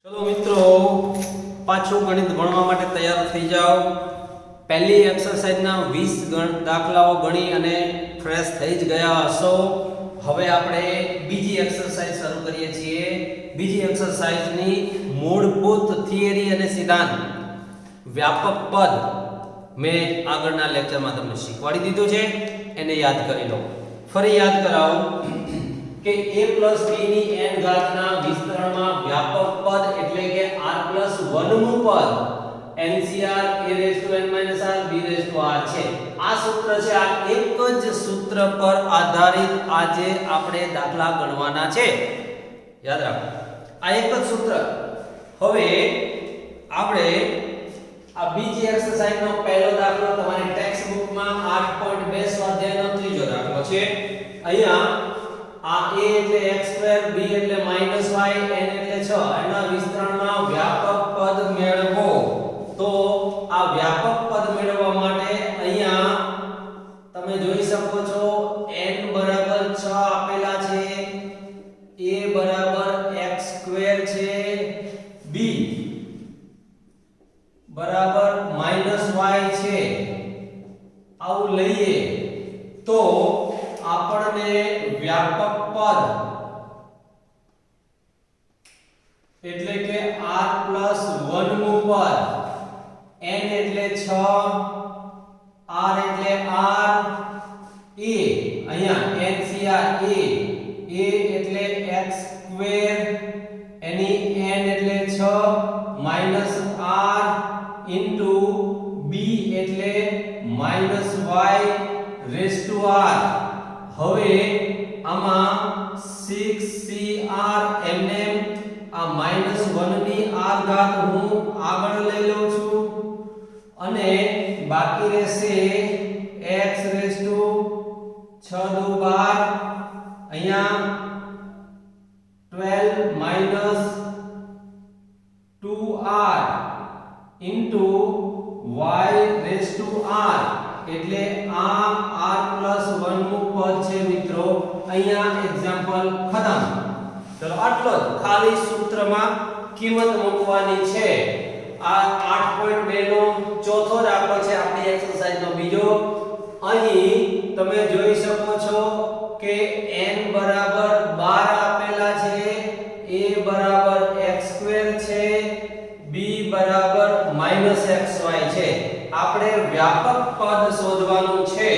चलो मित्रों पाछो गणित भणवा माटे तैयार थई जाओ। पहली एक्सरसाइज ना 20 दाखलाओ गणी अने फ्रेश थई ज गया हशो। हवे आपणे बीजी एक्सरसाइज शरू करीए छीए। बीजी एक्सरसाइज नी मूलभूत थियरी अने सिद्धांत व्यापक पद मैं आगळना लेक्चर में तमने शीखवाड़ी दीधुं छे, एने याद करी लो। फरी याद करावुं के a + b ની n ઘાતના વિસ્તરણમાં વ્યાપક પદ એટલે કે r+1 નું પદ NCR a⁻n−r b⁻r છે। આ સૂત્ર છે, આ એક જ સૂત્ર પર આધારિત આજે આપણે દાખલા ગણવાના છે। યાદ રાખો, આ એક જ સૂત્ર। હવે આપણે આ બીજી એક્સરસાઇઝ નો પહેલો દાખલો તમારી ટેક્સ્ટ બુકમાં 8.2 સ્વાધ્યાયનો ત્રીજો દાખલો છે। અહીંયા आ a એટલે x² b એટલે -y n એટલે 6 એના વિસ્તરણમાં વ્યાપક પદ મેળવો। તો આ વ્યાપક પદ મેળવવા માટે અહીંયા તમે જોઈ શકો છો n બરાબર 6 આપેલા છે, a બરાબર x² છે, b બરાબર -y છે। આવું લઈએ તો આપણને व्यापक पद એટલે કે r+1 નું પદ n એટલે 6 r એટલે r a અહીંયા NCR a એટલે x² એની n એટલે 6 r b એટલે -y⁻r। હવે આમાં 6cr એમએમ આ -1 ની r ઘાત હું આગળ લઈ લઉં છું અને બાકી રહેશે x⁻6 * 12 અહીંયા 12 - 2r y⁻r એટલે આ r+1 નું પદ છે મિત્રો। અહીંયા એક્ઝામ્પલ ખતમ। ચલો આટલો જ, ખાલી સૂત્રમાં કિંમત મૂકવાની છે। આ 8.2 નો ચોથો દાખલો છે આપણી એક્સરસાઇઝ નો બીજો। અહીં તમે જોઈ શકો છો કે n બરાબર 12 આપેલા છે, a બરાબર x² છે, b બરાબર -xy છે। આપણે વ્યાપક પદ શોધવાનું છે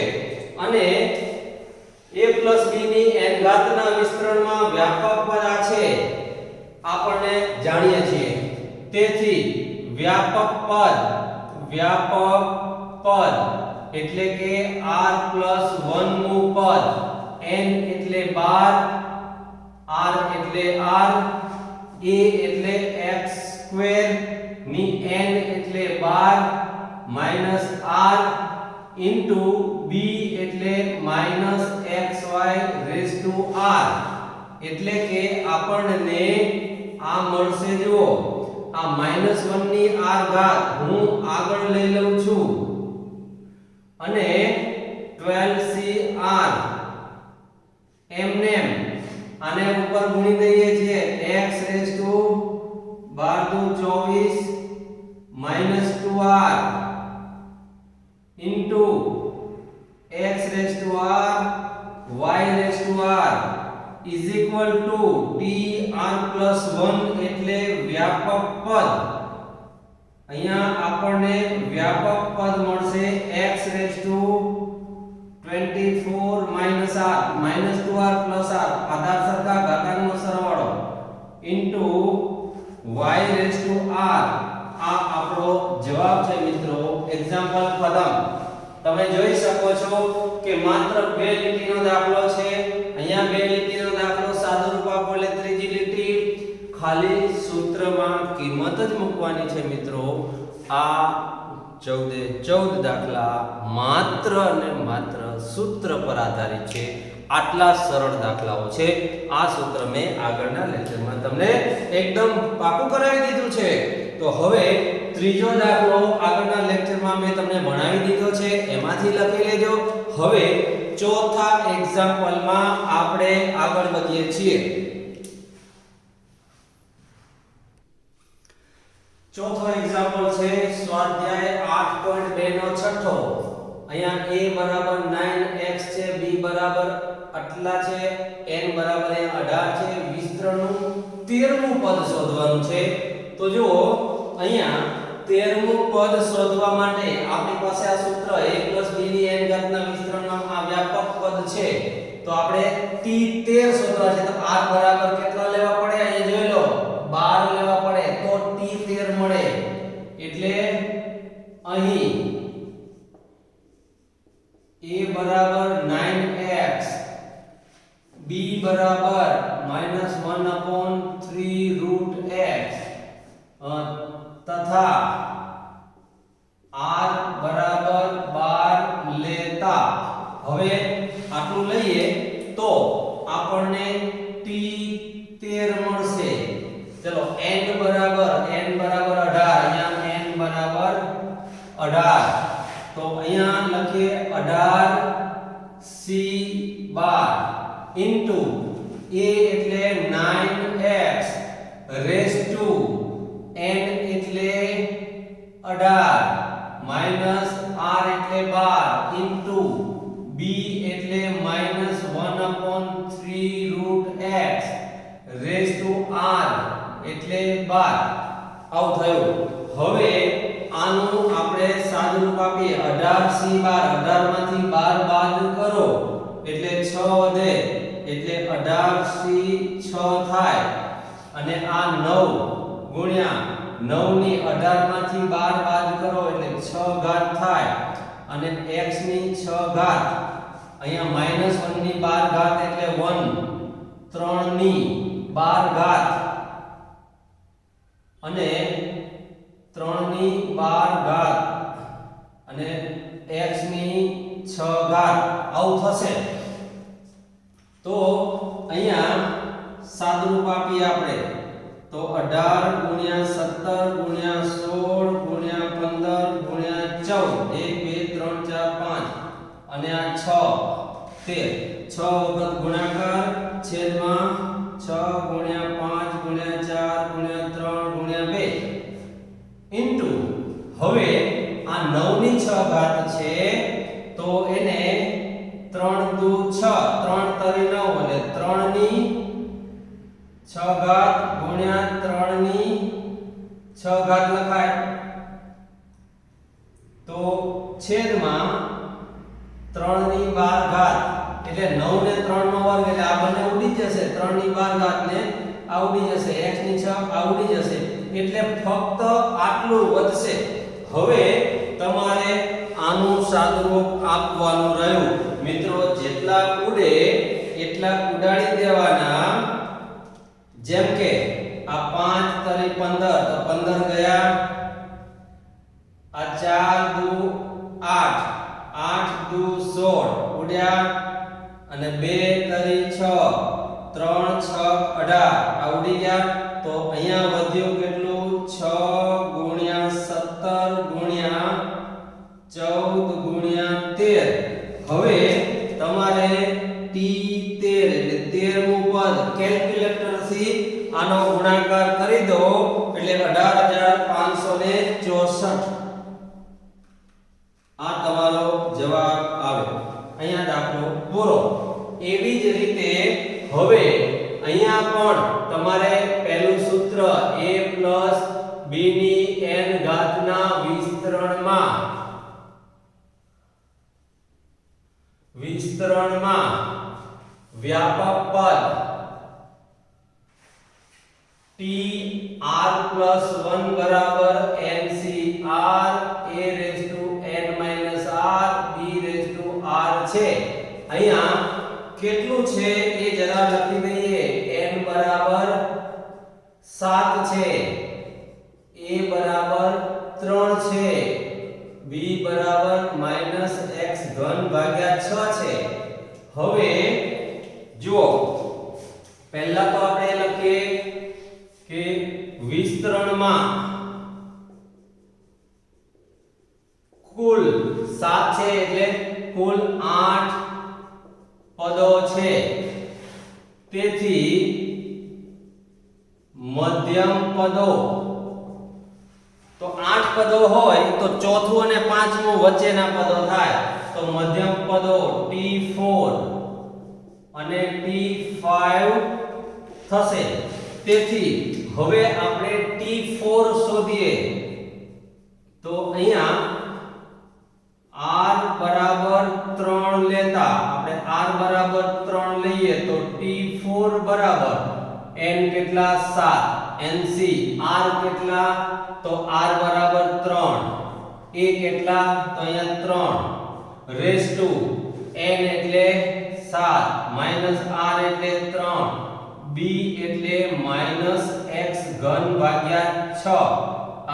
અને a + b ની n ઘાતના વિસ્તરણમાં વ્યાપક પદ આ છે આપણે જાણીએ છીએ। તેથી વ્યાપક પદ એટલે કે r+1 નું પદ n એટલે 12 r એટલે r a એટલે x² ની n એટલે 12 -r b એટલે -xy⁻r એટલે કે આપણને આ મળશે। જુઓ આ -1 ની r ઘાત હું આગળ લઈ લઉં છું અને 12cr એમનેમ આને ઉપર ગુણી દઈએ છીએ x⁻12 -2r into x⁻y⁻r is equal to tr+1 એટલે વ્યાપક પદ। અહીંયા આપણને વ્યાપક પદ મળશે x⁻24 -2r + r આધાર સરખા ઘાતાંકનો સરવાળો into y⁻r। આ આપણો જવાબ છે મિત્રો। એક્ઝામ્પલ ખતમ। તમે જોઈ શકો છો કે માત્ર 2 લીટીનો દાખલો છે। અહીંયા 2 લીટીનો દાખલો સાદું રૂપ આપો એટલે ત્રીજી લીટી ખાલી સૂત્રમાં કિંમત જ મૂકવાની છે મિત્રો। આ 14 દાખલા માત્ર અને માત્ર સૂત્ર પર આધારિત છે। આટલા સરળ દાખલાઓ છે। આ સૂત્ર મેં આગળના લેક્ચરમાં તમને એકદમ પાકું કરાવી દીધું છે। તો હવે ત્રીજો દાખલો આગળના લેક્ચરમાં મેં તમને ભણાવી દીધો છે, એમાંથી લખી લેજો। હવે ચોથા એક્ઝામ્પલમાં આપણે આગળ વધીએ છીએ। ચોથો એક્ઝામ્પલ છે સ્વાધ્યાય 8.2 નો છઠ્ઠો. અહીંયા a બરાબર 9x છે, b બરાબર આટલા છે, n બરાબર 18 છે. વિસ્તરણનું 13મું પદ શોધવાનું છે. તો જુઓ અહીંયા 13મું પદ શોધવા માટે આપણી પાસે આ સૂત્ર a + b ની n ઘાતના વિસ્તરણનો આ વ્યાપક પદ છે. તો આપણે t13 શોધવા છે. તો r બરાબર કેટલા લેવા પડે? અહીંયા જોઈ લો 12 લેવા પડે તો t13 મળે. એટલે અહીં a બરાબર 9x, b બરાબર -1/3√x તથા r બરાબર 12 લેતા હવે આટલું લઈએ તો આપણને t13 મળશે. ચલો n બરાબર 18. અહીંયા n બરાબર 18. તો અહીંયા લખીએ 18c12 ઇન્ટુ a એટલે 9x રેઝ ટુ n એટલે 18 માઈનસ r એટલે 12 ઇન્ટુ b એટલે -1/3√x રેઝ ટુ r એટલે 12. આવું થયું. હવે આનું આપણે સાદુરૂપ આપીએ. 18c12 18 માંથી 12 બાદ કરો એટલે 6 વધે એટલે 18c6 થાય. અને આ 9 ગુણ્યા 9 ની 18 માંથી 12 બાદ કરો એટલે 6 ઘાત થાય. અને x ની 6 ઘાત અહીંયા -1 ની 12 ઘાત એટલે 1, 3 ની 12 ઘાત અને 3 ની 12 ઘાત અને x ની 6 ઘાત આવું થશે. તો અહીંયા સાદુરૂપ આપીએ આપણે તો 18 ગુણ્યા 17 ગુણ્યા 16 ગુણ્યા 15 ગુણ્યા 14 1 2 3 4 5 અને આ 6 13 6 વખત ગુણાકાર છેદમાં 6 ગુણ્યા 5 ગુણ્યા 4 ગુણ્યા 3 ગુણ્યા 2 ઇન્ટુ હવે આ 9 ની 6 ઘાત છે તો એને 3 દુ 6 3 તરી 9 એટલે 3 ની 6 ઘાત ગુણ્યા 3 ની 6 ઘાત લખાય. તો છેદમાં 3 ની 12 ઘાત એટલે 9 ને 3 નો વર્ગ એટલે આ બંને ઉડી જશે. 3 ની 12 ઘાત ને આ ઉડી જશે. x ની 6 આ ઉડી જશે. એટલે ફક્ત આટલું વધશે. હવે તમારે આનું સાદુરૂપ આપવાનું રહ્યું. મિત્રો જેટલા ઉડે એટલા ઉડાડી દેવાના. જેમ કે આ 5 તરી 15 તો 15 ગયા. આ 4 દુ 8 8 દુ 16 ઉડ્યા. અને 2 તરી 6 3 6 18 આ ઉડી ગયા. તો અહીંયા વધ્યું કેટલું? 6 ગુણ્યા 17 ગુણ્યા 14 ગુણ્યા 13. હવે તમારે t13 એટલે 13મું પદ કેલ્ક્યુલેટર થી આનો ગુણાકાર કરી દો એટલે 18564. આ તમારો જવાબ આવે. અહીંયા દાખલો પૂરો. એવી જ રીતે હવે અહીંયા પણ તમારે પહેલું સૂત્ર a + b ની n ઘાતના વિસ્તરણમાં વ્યાપક પદ t r + 1 બરાબર ncr a⁻n r b⁻r છે. અહીંયા કેટલું છે એ જરા લખી દઈએ. n બરાબર 7 છે, a બરાબર 3 છે, b બરાબર -x3/6 છે. હવે જુઓ પહેલા તો આપણે લખીએ કે વિસ્તરણમાં કુલ 7 છે એટલે કુલ 8 પદો છે. તેથી મધ્યમ પદો તો 8 પદો હોય તો ચોથું અને પાંચમું વચ્ચેના પદો થાય તો મધ્યમ પદો T4 અને T5 થશે તેથી હવે આપણે T4 શોધીએ તો અહીંયા r બરાબર 3 લેતા આપણે r બરાબર 3 લઈએ તો T4 બરાબર n કેટલા 7 nc r કેટલા તો r બરાબર 3 a કેટલા તો અહીંયા 3 રેસ ટુ n એટલે 7 માઈનસ r એટલે 3 b એટલે માઈનસ x ઘન ભાગ્યા 6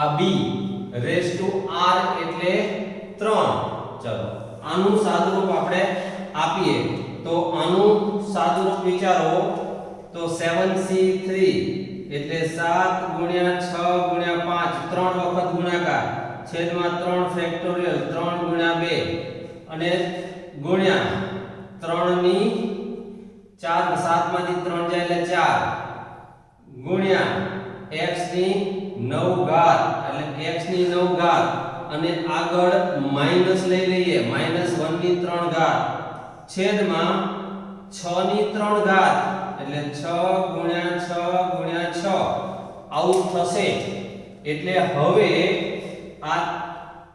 આ b રેસ ટુ r એટલે 3 ચલો આનું સાદુરૂપ આપણે આપીએ તો આનું સાદુરૂપ વિચારો તો 7c3 એટલે 7 ગુણ્યા 6 ગુણ્યા 5 3 વખત ગુણાકાર છેદમાં 3 ફેક્ટોરિયલ 3 ગુણ્યા 2 અને ગુણ્યા 3 ની 4 7 માંથી 3 જાય એટલે 4 ગુણ્યા x ની 9 ઘાત એટલે x ની 9 ઘાત અને આગળ માઈનસ લઈ લઈએ -1 ની 3 ઘાત છેદમાં 6 ની 3 ઘાત એટલે 6 ગુણ્યા 6 ગુણ્યા 6 આવું થશે એટલે હવે આ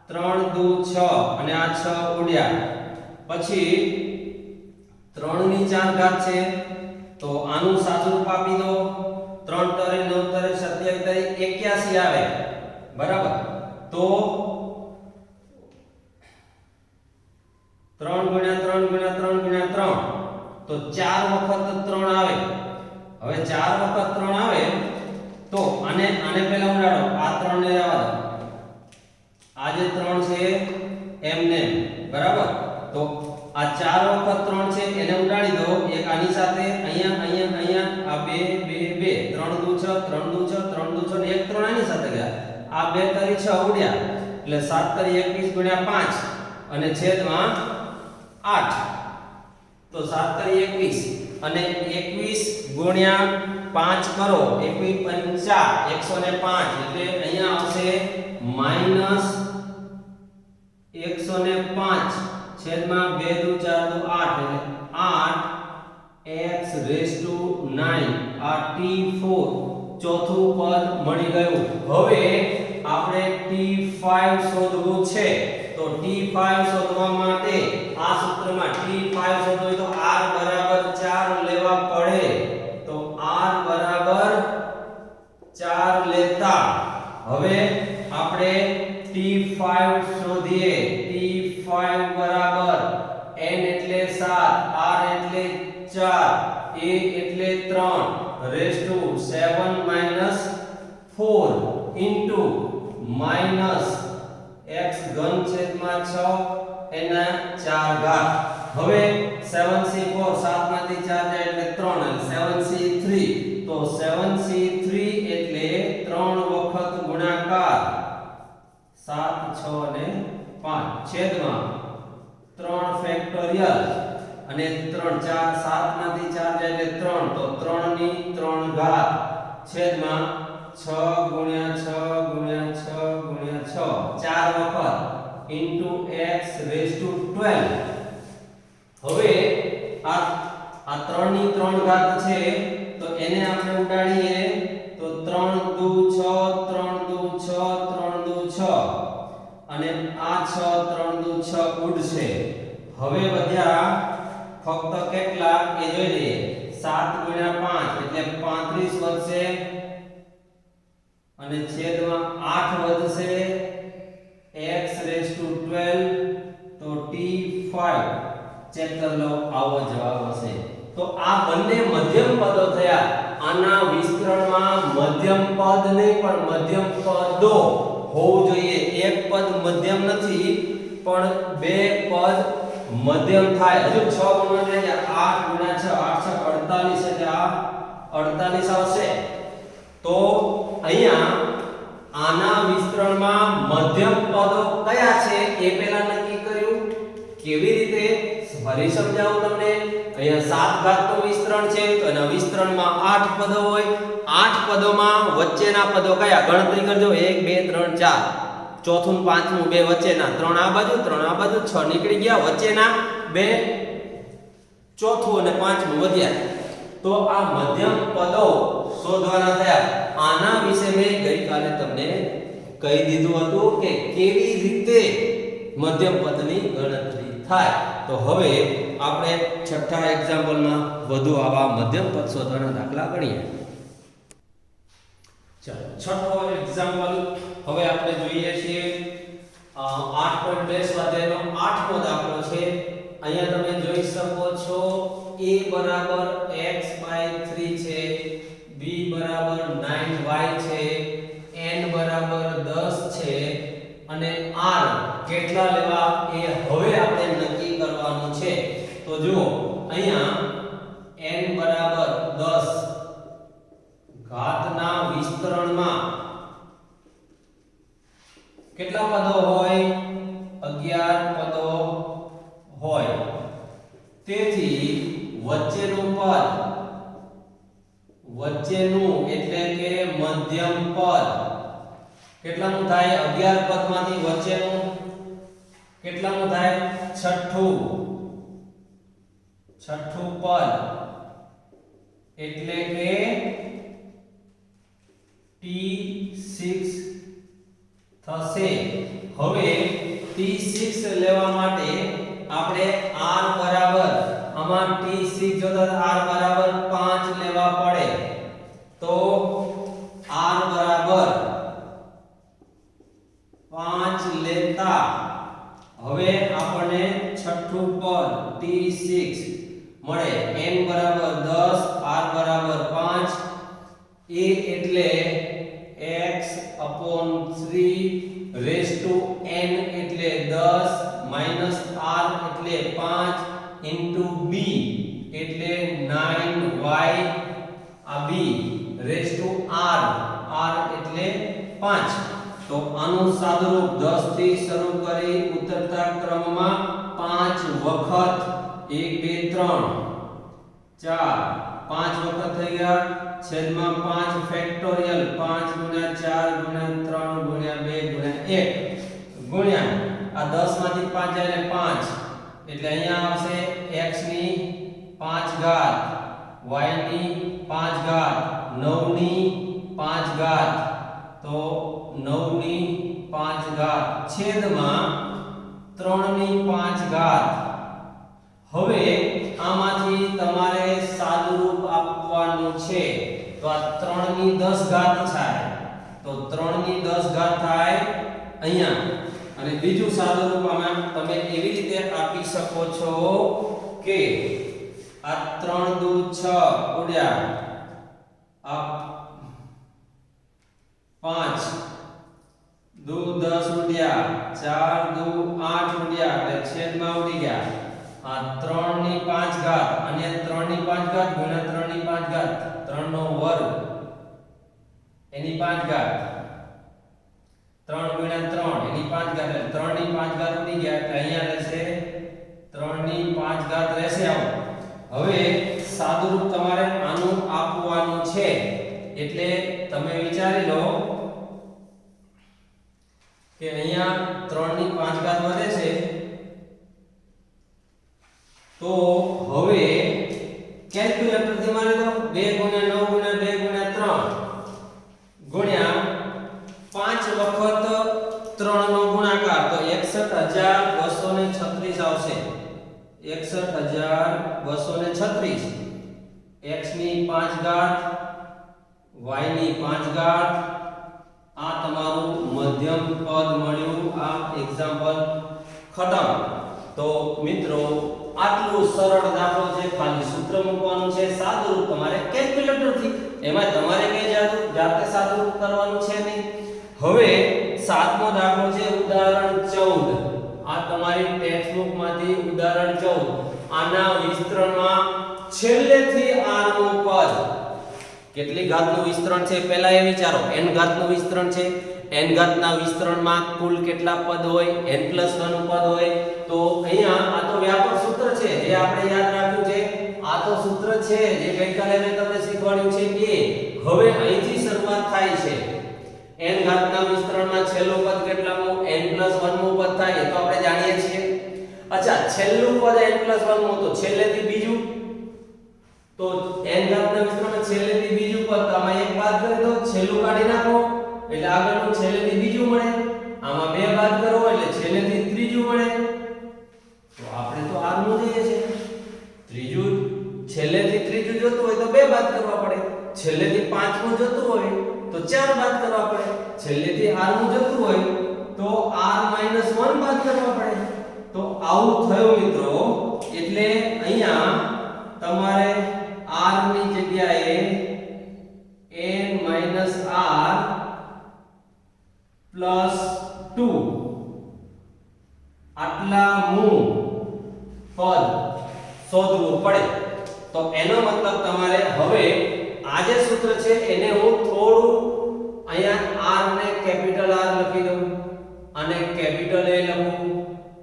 3 દુ 6 અને આ 6 ઉડ્યા પછી 3 ની 4 ઘાત છે તો આનું સાદુરૂપ આપી દો 3 તરે 9 તરે 27 તરે 81 આવે બરાબર તો 3 ગુણ્યા 3 ગુણ્યા 3 ગુણ્યા 3 તો 4 વખત 3 આવે હવે 4 વખત 3 આવે તો આને પહેલા ઉડાડો આ 3 ને રહેવા દો આ જે 3 છે એમને બરાબર તો આ 4 વખત 3 છે એને ઉડાડી દો એક આની સાથે અહીંયા આ 2 2 2 3 દુ 6 3 દુ 6 3 દુ 6 ને એક 3 આની સાથે ગયા આ 2 તરી 6 ઉડ્યા એટલે 7 તરી 21 ગુણ્યા 5 અને છેદમાં 8 તો 7 તરી 21 અને 21 ગુણ્યા 5 કરો 21 5 105 એટલે અહીંયા આવશે -105 છેદમાં 2 દુ 4 દુ 8 એટલે 8 x રેઝ ટુ 9 આ T4 ચોથું પદ મળી ગયું હવે આપણે T5 શોધવું છે તો T5 શોધવા માટે આ સૂત્રમાં T5 શોધવું હોય તો r બરાબર 4 લેવા પડે તો r બરાબર 4 લેતા હવે આપણે T5 શોધીએ T5 બરાબર n એટલે 7 r એટલે 4 a એટલે 3 raise to 7 4 into minus x ઘન છેદમાં 6 એના 4 ઘાત હવે 7c4 7 માંથી 4 જાય એટલે 3 એટલે 7c3 તો 7c3 એટલે 3 વખત ગુણાકાર 7 6 અને 5 છેદમાં 3 ફેક્ટોરિયલ અને 3 4 7 માંથી 4 જાય એટલે 3 તો 3 ની 3 ઘાત છેદમાં 6 ગુણ્યા 6 ગુણ્યા 6 ગુણ્યા 6 4 વખત ઇન્ટુ x રેઝ ટુ 12 હવે આ 3 ની 3 ઘાત છે તો એને આપણે ઉડાડીએ તો 3 દુ 6 3 દુ 6 3 દુ 6 અને આ 6 3 દુ 6 ઉડશે હવે વધ્યા ફક્ત કેટલા એ જોઈ લઈએ 7 ગુણ્યા 5 એટલે 35 વધશે અને છેદમાં 8 વધશે x રેઝ ટુ 12 તો T5 ચેક કરી લો આવો જવાબ હશે તો આ બંને મધ્યમ પદો થયા આના વિસ્તરણમાં મધ્યમ પદ નહીં પણ મધ્યમ પદો હોવું જોઈએ એક પદ મધ્યમ નથી પણ બે પદ મધ્યમ થાય હજુ 6 ગુણ્યા 8 ગુણ્યા 6 8 6 48 એટલે આ 48 આવશે તો અહીંયા આના વિસ્તરણમાં મધ્યમ પદો કયા છે એ પહેલા નક્કી કર્યું કેવી રીતે ફરી સમજાવું તમને અહીંયા 7 ઘાતનું વિસ્તરણ છે તો એના વિસ્તરણ વિસ્તરણમાં 8 પદો હોય, 8 પદોમાં વચ્ચેના પદો કયા ગણતરી કરજો 1 2 3 4, ચોથું પાંચમું બે વચ્ચેના, 3 આ બાજુ 3 આ બાજુ, 6 નીકળી ગયા, વચ્ચેના બે, ચોથું અને પાંચમું વધ્યા. તો આ મધ્યમ પદો શોધવાના થયા. આના વિશે મેં ગઈકાલે તમને કહી દીધું હતું કે કેવી રીતે મધ્યમ પદની ગણતરી થાય. તો હવે આપણે છઠ્ઠા એક્ઝામ્પલમાં વધુ આવા મધ્યમ પદ શોધવાના દાખલા ગણીએ. ચાલો છઠ્ઠો એક્ઝામ્પલ હવે આપણે જોઈએ છીએ 8.2 સ્વાધ્યાયનો 8મો દાખલો છે. અહીંયા તમે જોઈ શકો છો a બરાબર x/3 છે, b બરાબર 9y છે, n બરાબર 10 છે અને r કેટલા લેવા એ હવે આપણે નક્કી કરવાનું છે. તો જુઓ અહીંયા n બરાબર 10 ઘાતના વિસ્તરણમાં કેટલા પદો હોય 11 પદો હોય. તેથી વચ્ચેનું એટલે કે મધ્યમ પદ કેટલાનું થાય 11 પદમાંથી વચ્ચેનું કેટલાનું થાય છઠ્ઠું પદ એટલે કે T6 થશે. હવે T6 લેવા માટે આપણે r બરાબર આમાં T6 જોતા r બરાબર 5 લેવા પડે. તો r બરાબર 5 લેતા હવે આપણને છઠ્ઠું પદ T6 મળે. n બરાબર 10, r બરાબર 5, a એટલે x/3 રેઝ ટુ n એટલે 10 માઈનસ r એટલે 5 ઇન્ટુ b એટલે 9y આ b રેઝ ટુ r એટલે 5. તો આનું સાદુરૂપ 10 થી શરૂ કરી ઉતરતા ક્રમમાં 5 વખત 1 2 3 4 5 વખત થઈ ગયા છેદમાં 5 ફેક્ટોરિયલ 5 ગુણ્યા 4 ગુણ્યા 3 ગુણ્યા 2 ગુણ્યા 1 ગુણ્યા આ 10 માંથી 5 જાય એટલે 5 એટલે અહીંયા આવશે x ની 5 ઘાત y ની 5 ઘાત 9 ની 5 ઘાત તો 9 ની 5 ઘાત છેદમાં 3 ની 5 ઘાત. હવે આમાંથી તમારે સાદુરૂપ આપવાનું છે. તો આ 3 ની 10 ઘાત થાય તો 3 ની 10 ઘાત થાય અહીંયા. અને બીજું સાદુરૂપ આમાં તમે એવી રીતે આપી શકો છો કે આ 3 દુ 6 ઉડ્યા આ 5 દુ 10 ઉડ્યા 4 દુ 8 ઉડ્યા એટલે છેદમાં ઉડી ગયા. આ 3 ની 5 ઘાત અને 3 ની 5 ઘાત ગુણ્યા 3 ની 5 ઘાત 3 નો વર્ગ એની 5 ઘાત 3 ગુણ્યા 3 એની 5 ઘાત એટલે 3 ની 5 ઘાત ઉડી ગયા એટલે અહીંયા રહેશે 3 ની 5 ઘાત રહેશે. હવે સાદુરૂપ તમારે આનું આપવાનું છે એટલે તમે વિચારી લો કે અહીંયા 3 ની 5 ઘાત વધે છે. તો હવે કેલ્ક્યુલેટર થી મારી દો 2 ગુણ્યા 9 ગુણ્યા 2 ગુણ્યા 3 ગુણ્યા 5 વખત 3 નો ગુણાકાર તો 61236 આવશે. 61236 x ની 5 ઘાત y ની 5 ઘાત આ તમારું મધ્યમ પદ મળ્યું. આ એક્ઝામ્પલ ખતમ. તો મિત્રો આટલું સરળ દાખલો છે. ખાલી સૂત્ર મૂકવાનું છે. સાદુરૂપ તમારે કેલ્ક્યુલેટર થી એમાં તમારે કઈ જાતે સાદુરૂપ કરવાનું છે નહીં. હવે સાતમો દાખલો છે ઉદાહરણ 14. આ તમારી ટેક્સ્ટબુક માંથી ઉદાહરણ 14. આના વિસ્તરણમાં છેલ્લેથી r નું પદ કેટલી ઘાતનું વિસ્તરણ છે પહેલા એ વિચારો. n ઘાતનું વિસ્તરણ છે. n ઘાતના વિસ્તરણમાં કુલ કેટલા પદ હોય n+1 પદ હોય. તો અહીંયા આ તો વ્યાપક સૂત્ર છે જે આપણે યાદ રાખ્યું છે. આ તો સૂત્ર છે જે ગઈકાલે મેં તમને શીખવાડ્યું છે કે હવે અહીંથી શરૂઆત થાય છે n ઘાતના વિસ્તરણમાં છેલ્લું પદ કેટલામું n+1 મું પદ થાય એ તો આપણે જાણીએ છીએ. અચ્છા છેલ્લું પદ n+1 મું તો છેલ્લેથી બીજું તો n ઘાતના વિસ્તરણમાં છેલ્લેથી બીજું પદ તો આમાં એક બાદ કરી દો છેલ્લું કાઢી નાખો એટલે આગળનું છેલ્લેથી બીજું મળે આમાં બે બાદ કરો એટલે છેલ્લેથી ત્રીજું મળે. તો આપણે તો r નું જોઈએ છે ત્રીજું છેલ્લેથી ત્રીજું જોતું હોય તો બે બાદ કરવા પડે છેલ્લેથી પાંચમું જોતું હોય તો ચાર બાદ કરવા પડે છેલ્લેથી r નું જોતું હોય તો r-1 બાદ કરવા પડે. તો આવું થયું મિત્રો એટલે અહીંયા તમારે r ની જગ્યાએ n-r+2 આટલા મું પદ શોધવું પડે. તો એનો મતલબ તમારે હવે આ જે સૂત્ર છે એને હું થોડું અહીંયા r ને કેપિટલ R લખી દઉં અને કેપિટલ A લખું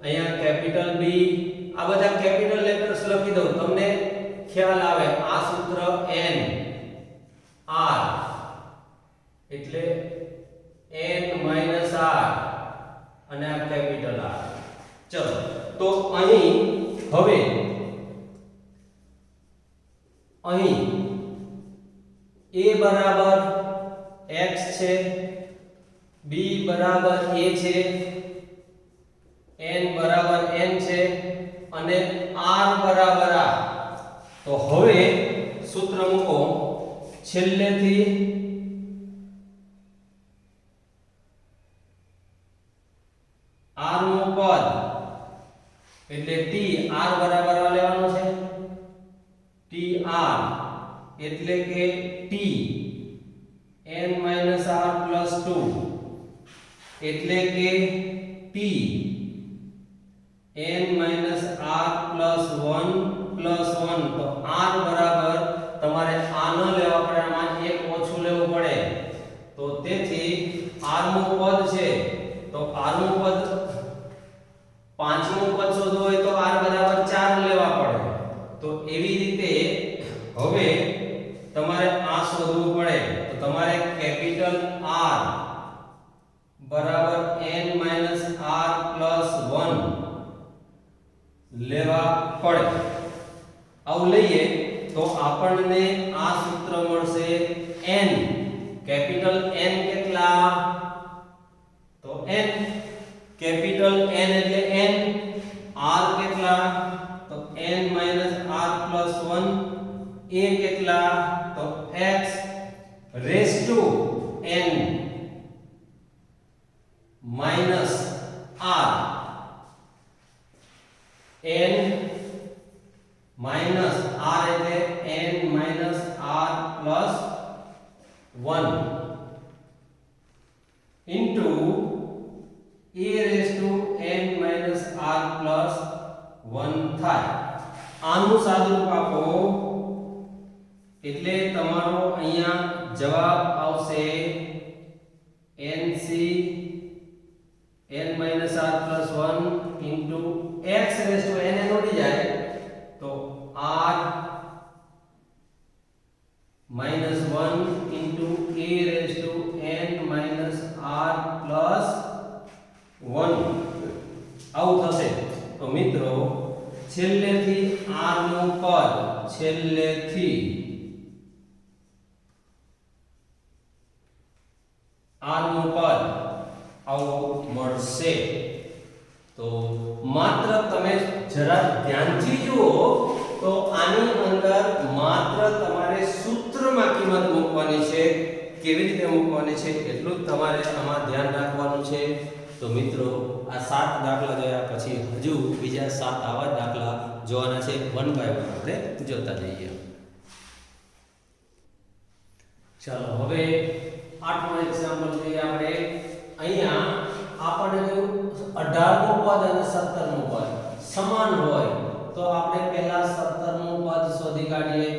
અહીંયા કેપિટલ B આ બધા કેપિટલ લેટર્સ લખી દઉં તમને ખ્યાલ આવે. આ સૂત્ર n r એટલે n-r અને આ કેપિટલ R. ચલો તો અહીં હવે અહીં a બરાબર x છે b બરાબર a છે n બરાબર n છે અને r બરાબર r. તો હવે સૂત્ર મૂકો છેલ્લેથી r નું પદ એટલે t r બરાબર આ લેવાનો છે t r એટલે કે t n-r+2 એટલે કે t n-r+1+1. તો r બરાબર તમારે આ ન લેવા પડે આમાં એક ઓછું લેવું પડે તો તેથી r નું પદ છે તો r નું પદ પાંચમું પદ શોધવું હોય તો r બરાબર 4 લેવા પડે. તો એવી રીતે હવે તમારે આ શોધવું પડે તો તમારે કેપિટલ R બરાબર n-r+1 લેવા પડે. આવું લઈએ તો આપણને આ સૂત્ર મળશે n કેપિટલ N કેટલા તો n કેપિટલ N એટલે n r કેટલા તો n-r+1 a કેટલા તો x raise to n minus r n minus r એટલે n-r+1 into a raise to n-r+1 થાય. આનું સાદુરૂપ આપો એટલે તમારો અહીંયા જવાબ આવશે nc n-r+1 into x raise to n ઉડી જાય તો r -1 into a raise to n-r+1 આવું થશે. તો મિત્રો છેલ્લેથી r નું પદ છેલ્લેથી r નું પદ આવું મળશે. તો માત્ર તમે જરા ધ્યાનથી જુઓ તો આની અંદર માત્ર તમારે સૂત્રમાં કિંમત મૂકવાની છે. કેવી રીતે મૂકવાની છે એટલું જ તમારે આમાં ધ્યાન રાખવાનું છે. તો મિત્રો આ 7 દાખલા જોયા પછી હજુ બીજા 7 આવા દાખલા જોવાના છે. 1 બાય 1 આપણે જોતા જઈએ. ચાલો હવે 8મો એક્ઝામ્પલ જોઈએ આપણે. અહીંયા આપણને 18મું પદ અને 17મું પદ સમાન હોય તો આપણે પહેલા 17મું પદ શોધી કાઢીએ.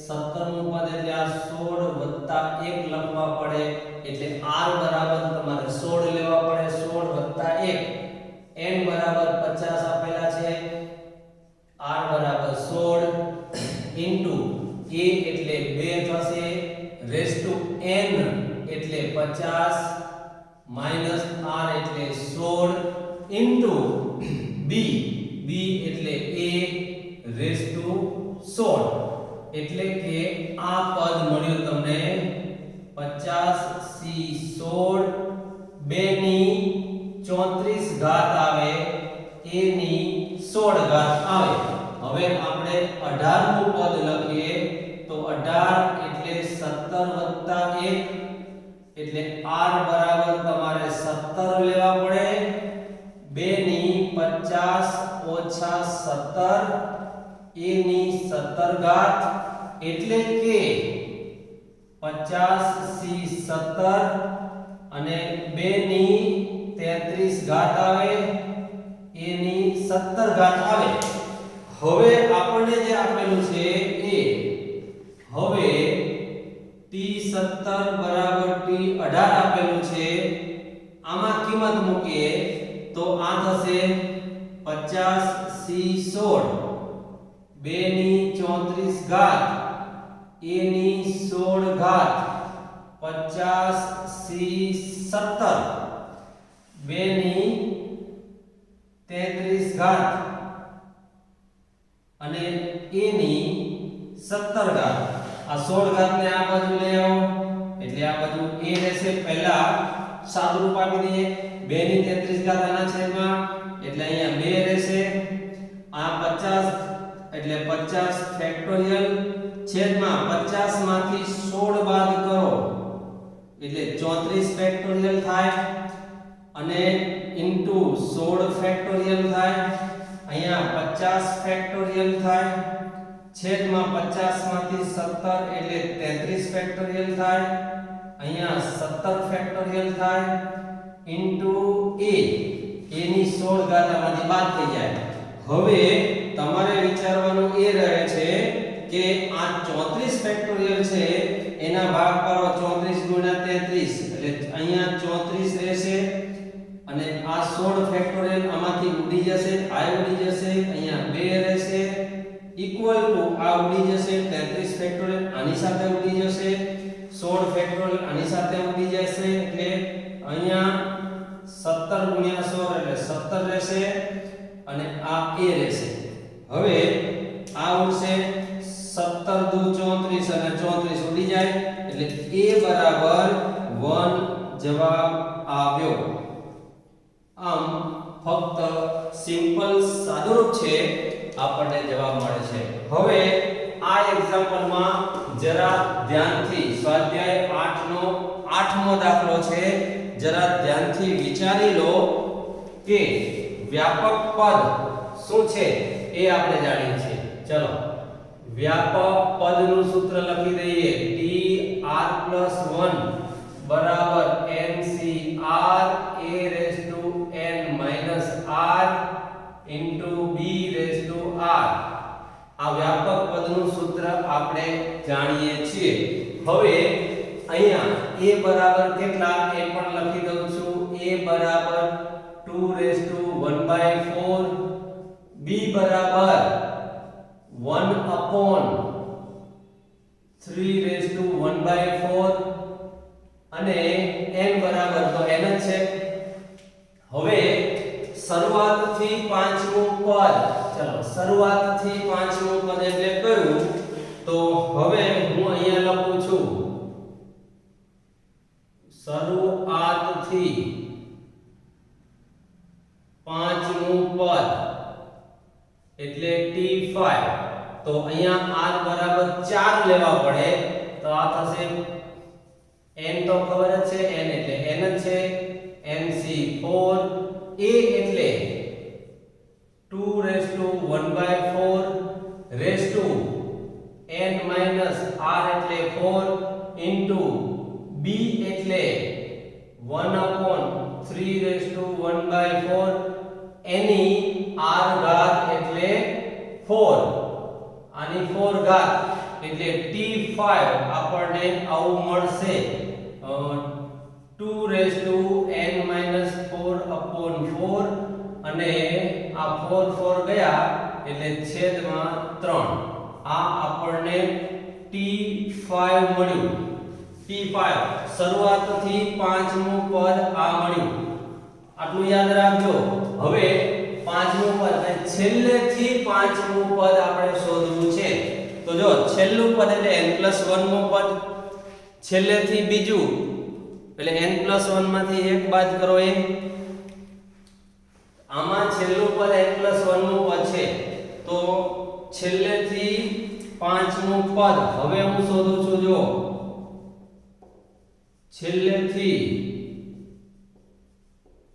17મું પદ એટલે આ 16 + 1 લખવા પડે એટલે r બરાબર તમારે 16 લેવા પડે. 16 + 1 n બરાબર 50 આપેલા છે r બરાબર 16 * 2 થશે રેસ ટુ n એટલે 50 માઈનસ r એટલે 16 ઇન્ટુ b એટલે a રેસ ટુ 16 એટલે કે આ પદ મળ્યું તમને 50c16 2 ની 34 ઘાત આવે a ની 16 ઘાત આવે. હવે આપણે 18 નું પદ લખીએ તો 18 એટલે 17 1 એટલે r બરાબર તમારે 17 લેવા પડે. 2 ની 50 ઓછા 17 a ની 17 ઘાત એટલે કે 50c17 અને 2 ની 33 ઘાત આવે a ની 17 ઘાત આવે. હવે આપણને જે આપેલું છે એ હવે t17 બરાબર t18 આપેલું છે. આમાં કિંમત મૂકીએ તો આ થશે 50c16 2 ની 34 ઘાત a ની 16 ઘાત 50c17 2 ની 33 ઘાત અને a ની 17 ઘાત. આ 16 ઘાત ને આ બાજુ લઈ આવો એટલે આ બાજુ a રહેશે. પહેલા સાદુરૂપ આપી દઈએ 2 ની 33 ઘાત આના છેદમાં એટલે અહીંયા 2 રહેશે. આ 50 એટલે 50 ફેક્ટોરિયલ છેદમાં 50 માંથી 16 બાદ કરો એટલે 34 ફેક્ટોરિયલ થાય અને ઇન્ટુ 16 ફેક્ટોરિયલ થાય. અહીંયા 50 ફેક્ટોરિયલ થાય છેદમાં 50 માંથી 17 એટલે 33 ફેક્ટોરિયલ થાય. અહીંયા 17 ફેક્ટોરિયલ થાય ઇન્ટુ a ની 16 ઘાત આમાંથી બાદ થઈ જાય. હવે તમારે વિચારવાનું એ રહે છે કે આ 34 ફેક્ટોરિયલ છે એના ભાગ પાડો 34 ગુણ્યા 33 એટલે અહીંયા 34 રહેશે અને આ 16 ફેક્ટોરિયલ આમાંથી ઉડી જશે. આ ઉડી જશે અહીંયા 2 રહેશે ઇક્વલ ટુ આ ઉડી જશે 33 ફેક્ટોરિયલ આની સાથે ઉડી જશે 16 ફેક્ટોરિયલ આની સાથે ઉડી જશે એટલે અહીંયા 17 ગુણ્યા 16 એટલે 17 રહેશે અને આ a રહેશે. હવે આ ઉડશે 17 દુ 34 અને 34 ઉડી જાય એટલે a બરાબર 1 જવાબ આવ્યો. આમ ફક્ત સિમ્પલ સાદુરૂપ છે આપણને જવાબ મળે છે. હવે આ એક્ઝામ્પલમાં જરા ધ્યાનથી સ્વાધ્યાય 8 નો 8મો દાખલો છે. જરા ધ્યાનથી વિચારી લો કે વ્યાપક પદ શું છે એ આપણે જાણીએ છીએ. ચલો વ્યાપક પદનું સૂત્ર લખી દઈએ tr+1 બરાબર ncr a⁻n r b/r. આ વ્યાપક પદનું સૂત્ર આપણે જાણીએ છીએ. હવે અહીંયા a બરાબર કેટલા એ પણ લખી દઉં છું. a બરાબર 2⁴ b બરાબર 1/3⁴ અને n બરાબર તો n જ છે. હવે શરૂઆતથી પાંચમું પદ, ચલો શરૂઆતથી પાંચમું પદ એટલે કયું તો હવે હું અહીંયા લખું છું શરૂઆતથી પાંચમું પદ એટલે t5. તો અહીંયા r બરાબર 4 લેવા પડે તો આ થશે n તો ખબર જ છે n એટલે n જ છે nc4 a એટલે 2⁴ raise to n minus r એટલે 4 ઇન્ટુ b એટલે 1/3⁴ એની r ઘાત એટલે 4 આની 4 ઘાત એટલે t5 આપણને આવું મળશે 2⁻⁴/4 અને આ 4 ગયા એટલે છેદમાં 3. આ આપણને t5 T5 મળ્યું. T5 શરૂઆતથી પાંચમું પદ આ મળ્યું. આટલું યાદ રાખજો. હવે પાંચમું પદ એટલે છેલ્લેથી પાંચમું પદ આપણે શોધવું છે. તો જો છેલ્લું પદ એટલે n+1 મું પદ, છેલ્લેથી બીજું એટલે n+1 માંથી એક બાદ કરો એ. આમાં છેલ્લું પદ n+1 નું પદ છે તો છેલ્લેથી પાંચમું પદ હવે હું શોધું છું. જો છેલ્લેથી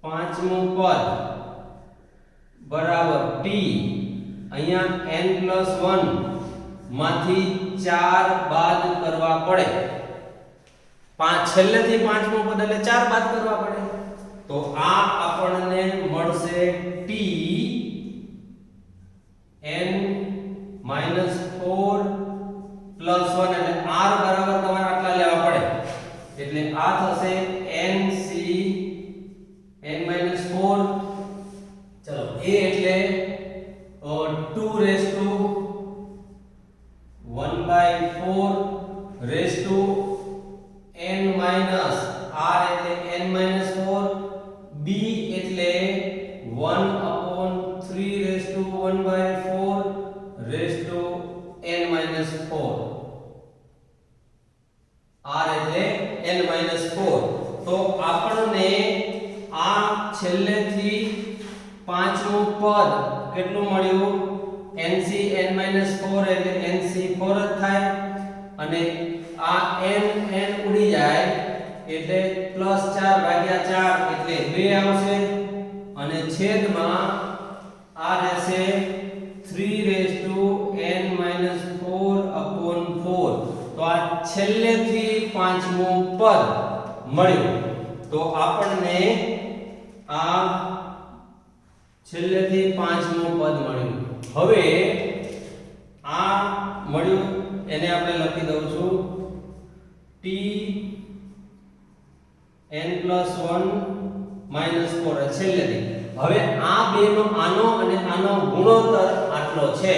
પાંચમું પદ બરાબર t, અહીંયા n+1 માંથી 4 બાદ કરવા પડે. છેલ્લેથી પાંચમું પદ એટલે 4 બાદ કરવા પડે. તો આ આપણને મળશે t n-4 + 1 એટલે r બરાબર તમારે આટલા લેવા પડે. એટલે આ થશે nc n-4. ચલો a એટલે 2^1/4 raise to n minus r એટલે n-4, b એટલે 1/3^1/4 રેઝ ટુ n-4, r એટલે n-4. તો આપણને આ છેલ્લેથી પાંચમું પદ કેટલું મળ્યું? nc n-4 એટલે nc4 જ થાય અને આ n ઉડી જાય એટલે +4/4 એટલે 2 આવશે અને છેદમાં આ રહેશે 3^n-4/4. તો આ છેલ્લેથી પાંચમું પદ મળ્યું. તો આપણને આ છેલ્લેથી પાંચમું પદ મળ્યું. હવે આ મળ્યું એને આપણે લખી દઉં છું t n+1 - 4 છેલ્લેથી. હવે આ બેનો આનો અને આનો ગુણોત્તર આટલો છે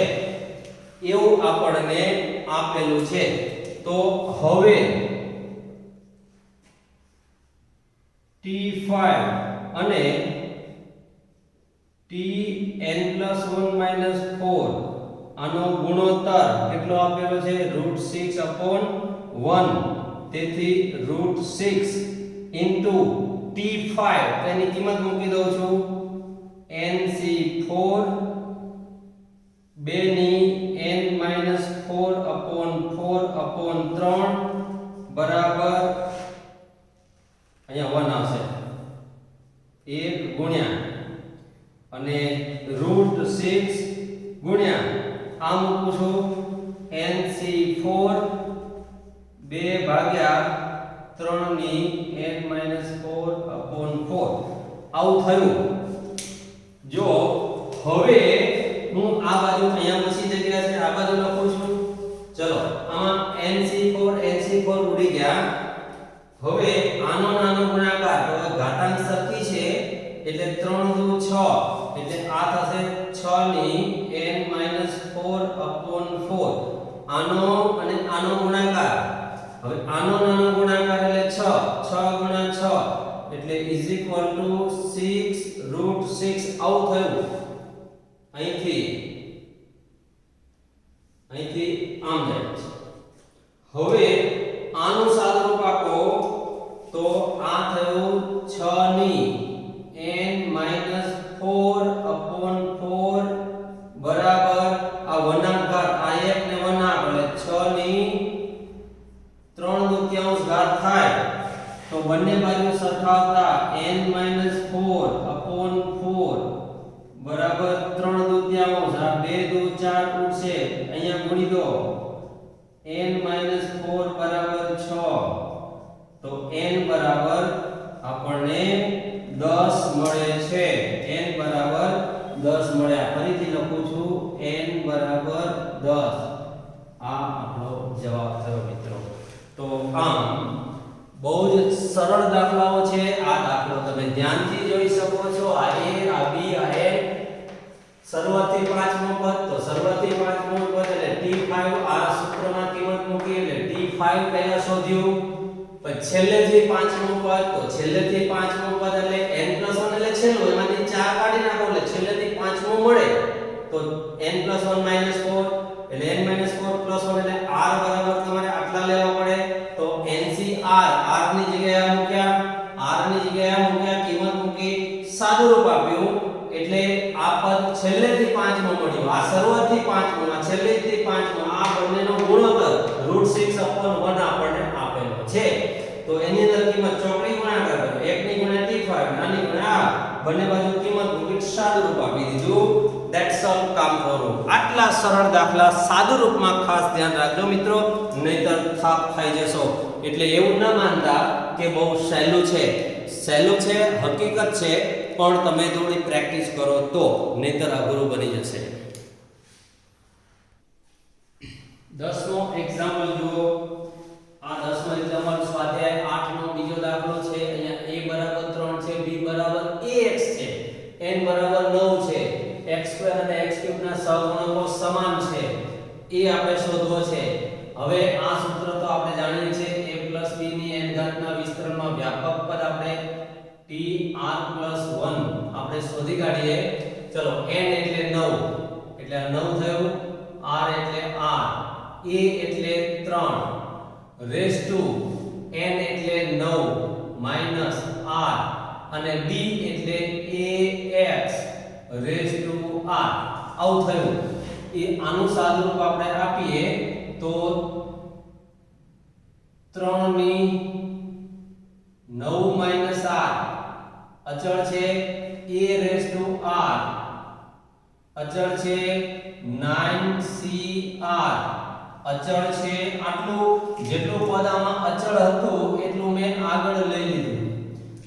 એવું આપણને આપેલું છે. તો હવે t5 અને tn+1 - 4 આનો ગુણોત્તર કેટલો આપેલો છે? √6/1. તેથી √6 * t5 તેની કિંમત મૂકી દઉં છું nc4 2 ની n-4/4/3 બરાબર અહીંયા 1 આવશે 1 ગુણ્યા અને √6 ગુણ્યા આ મૂકું છું nc4 2/3 ની n-4/4 આવું થયું. જો હવે હું આ બાજુ અહીંયા મૂકી જગ્યા છે આ બાજુ લખું છું. ચલો આમાં nc4 ઉડી ગયા. હવે આનો નાનો ગુણાકાર તો ઘાતાંક સરખી છે એટલે 3 દુ 6 એટલે આ થશે 6 ની n-4/4. આનો અને આનો ગુણાકાર, હવે આનો નાનો ગુણાકાર એટલે 6 × 6 એટલે = 6 √6 આવું થયું. અહીંથી આમ જાય છે. હવે આનું સાદુરૂપ આપો તો આ થયું 6 ની n-4/4 બરાબર આ વનાકાર આ એક ને વનાક એટલે 6 ની 3/4 ઘાત થાય. તો બંને બાજુ સરખાવતા n-4/4 બરાબર 3/4 આ 2 દુ 4 ઉડશે અહીંયા ગુણી દો n-4 બરાબર 6. તો n બરાબર આપણને 10 મળે છે. n બરાબર 10 મળ્યા. ફરીથી લખું છું n બરાબર 10. આ આપણો જવાબ થયો મિત્રો. તો આમ બહુ જ સરળ દાખલાઓ છે. આ દાખલો તમે ધ્યાનથી જોઈ શકો છો. આ a આ b આ n શરૂઆતથી પાંચમો પદ તો શરૂઆતથી પાંચમો પદ એટલે t5 આ સૂત્રમાં કિંમત મૂકી એટલે t5 5 પહેલા શોધ્યું, પછી છેલ્લેથી પાંચમું પદ, તો છેલ્લેથી પાંચમું પદ એટલે n+1 એટલે છેલ્લું, એમાંથી 4 કાઢી નાખો એટલે છેલ્લેથી પાંચમું મળે, તો n+1 - 4 એટલે n - 4 + 1 એટલે r બરાબર તમારે આટલા લેવા પડે, તો NCR r ની જગ્યાએ મૂક્યા, r ની જગ્યાએ મૂક્યા, કિંમત મૂકી, સાદુરૂપ આપ્યું એટલે આ પદ છેલ્લેથી પાંચમું મળ્યું, આ શરૂઆતથી પાંચમું, આ છેલ્લેથી પાંચમું, આ બંનેનો ગુણોત્તર √6/1 આપણને આપેલો છે. તો એની અંદર કિંમત ચોકડી ગુણાકાર કરો, 1 ની ગુણ્યા t5, નાની ગુણ્યા r, બંને બાજુ કિંમત મૂકી સાદુરૂપ આપી દીધું. ધેટ્સ ઓલ કામ કરો. આટલા સરળ દાખલા સાદુરૂપમાં ખાસ ધ્યાન રાખજો મિત્રો, નહીતર થાપ ખાઈ જશો. એટલે એવું ન માનતા કે બહુ સહેલું છે, સહેલું છે, હકીકત છે, પણ તમે થોડી પ્રેક્ટિસ કરો તો, નહીતર અઘરું બની જશે. 10મો એક્ઝામ્પલ જુઓ. આ 10મો એક્ઝામ્પલ સ્વાધ્યાય 8 નો બીજો દાખલો છે. અહીંયા a = 3 છે, b = ax છે, n = 9 છે, x² અને x³ ના સહગુણકો સમાન છે, એ આપણે શોધવો છે. હવે આ સૂત્ર તો આપણે જાણીએ છીએ, a + b ની n ઘાત ના વિસ્તરણમાં વ્યાપક પદ આપણે tr+1 આપણે શોધી કાઢીએ. ચલો, n એટલે 9 એટલે આ 9 થયું, r એટલે r, a એટલે 3 રેઝ ટુ n એટલે 9 - r અને b એટલે ax રેઝ ટુ r. આવું થયું. એ આનું સાદુરૂપ આપણે આપીએ તો 3 ની 9 - r અચળ છે, a રેઝ ટુ r અચળ છે, 9cr અચળ છે. આટલું જેટલું પદ આમાં અચળ હતું એટલું મેં આગળ લઈ લીધું.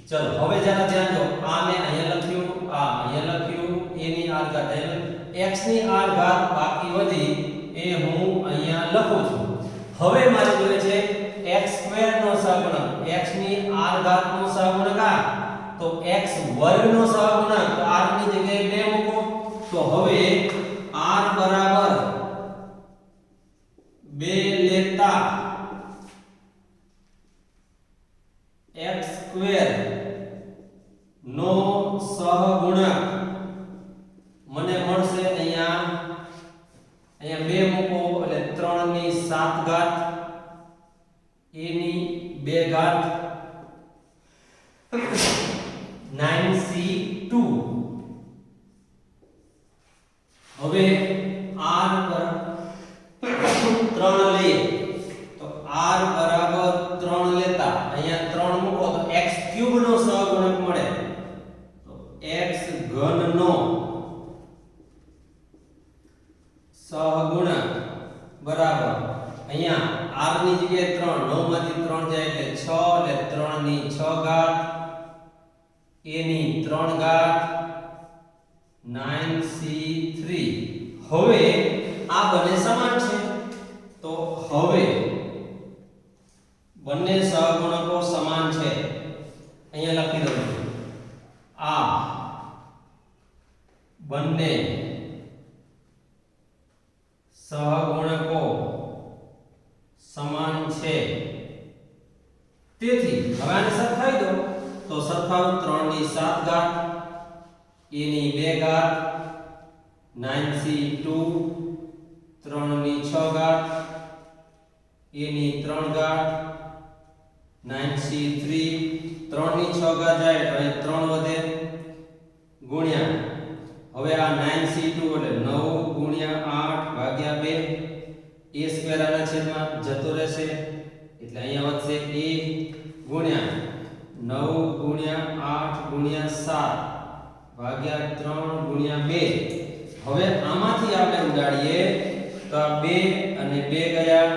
ચલો હવે જરા ધ્યાન દો. આ મેં અહીંયા લખ્યું, આ અહીંયા લખ્યું, a ની r ઘાત, x ની r ઘાત બાકી વધી એ હું અહીંયા લખું છું. હવે મારે જોઈએ છે x² નો સહગુણક, x ની r ઘાત નો સહગુણક, તો x² નો સહગુણક, તો r ની જગ્યાએ 2 મૂકો. તો હવે r બરાબર 2 લેતા x² નો સહગુણક મને મળશે. અહીંયા 2 મૂકો એટલે 3 ની 7 ઘાત, a ની 2 ઘાત, 9c2. હવે r બરાબર 3 લઈએ, તો r બરાબર 3 લેતા અહીંયા 3 મૂકો તો x³ નો સહગુણક મળે, તો x³ નો સહગુણક બરાબર અહીંયા r ની જગ્યાએ 3, 9 માંથી 3 જાય એટલે 6, એટલે 3 ની 6 ઘાત, a ની 3 ઘાત, 9c3. હવે આ બંને સમાન છે, તો હવે બંને સહગુણકો સમાન છે. અહીંયા લખી દઉં, આ બંને સહગુણકો સમાન છે. તેથી હવે આને સરખાવી દો, તો સરખાવું 3 ની 7 ઘાત, a ની 2 ઘાત, 9c2, 3 ની 6 ઘાત, a ની 3 ઘાત, 9c3, 3 ની 6 ઘાત જાય એટલે 3 વધે, ગુણ્યા હવે આ 9c2 એટલે 9 ગુણ્યા 8 ભાગ્યા 2, a² આના છેદમાં જતો રહેશે એટલે અહીંયા વધશે a ગુણ્યા 9 ગુણ્યા 8 ગુણ્યા 7 ભાગ્યા 3 ગુણ્યા 2. હવે આમાંથી આપણે ઉડાડીએ તો આ 2 અને 2 ગયા,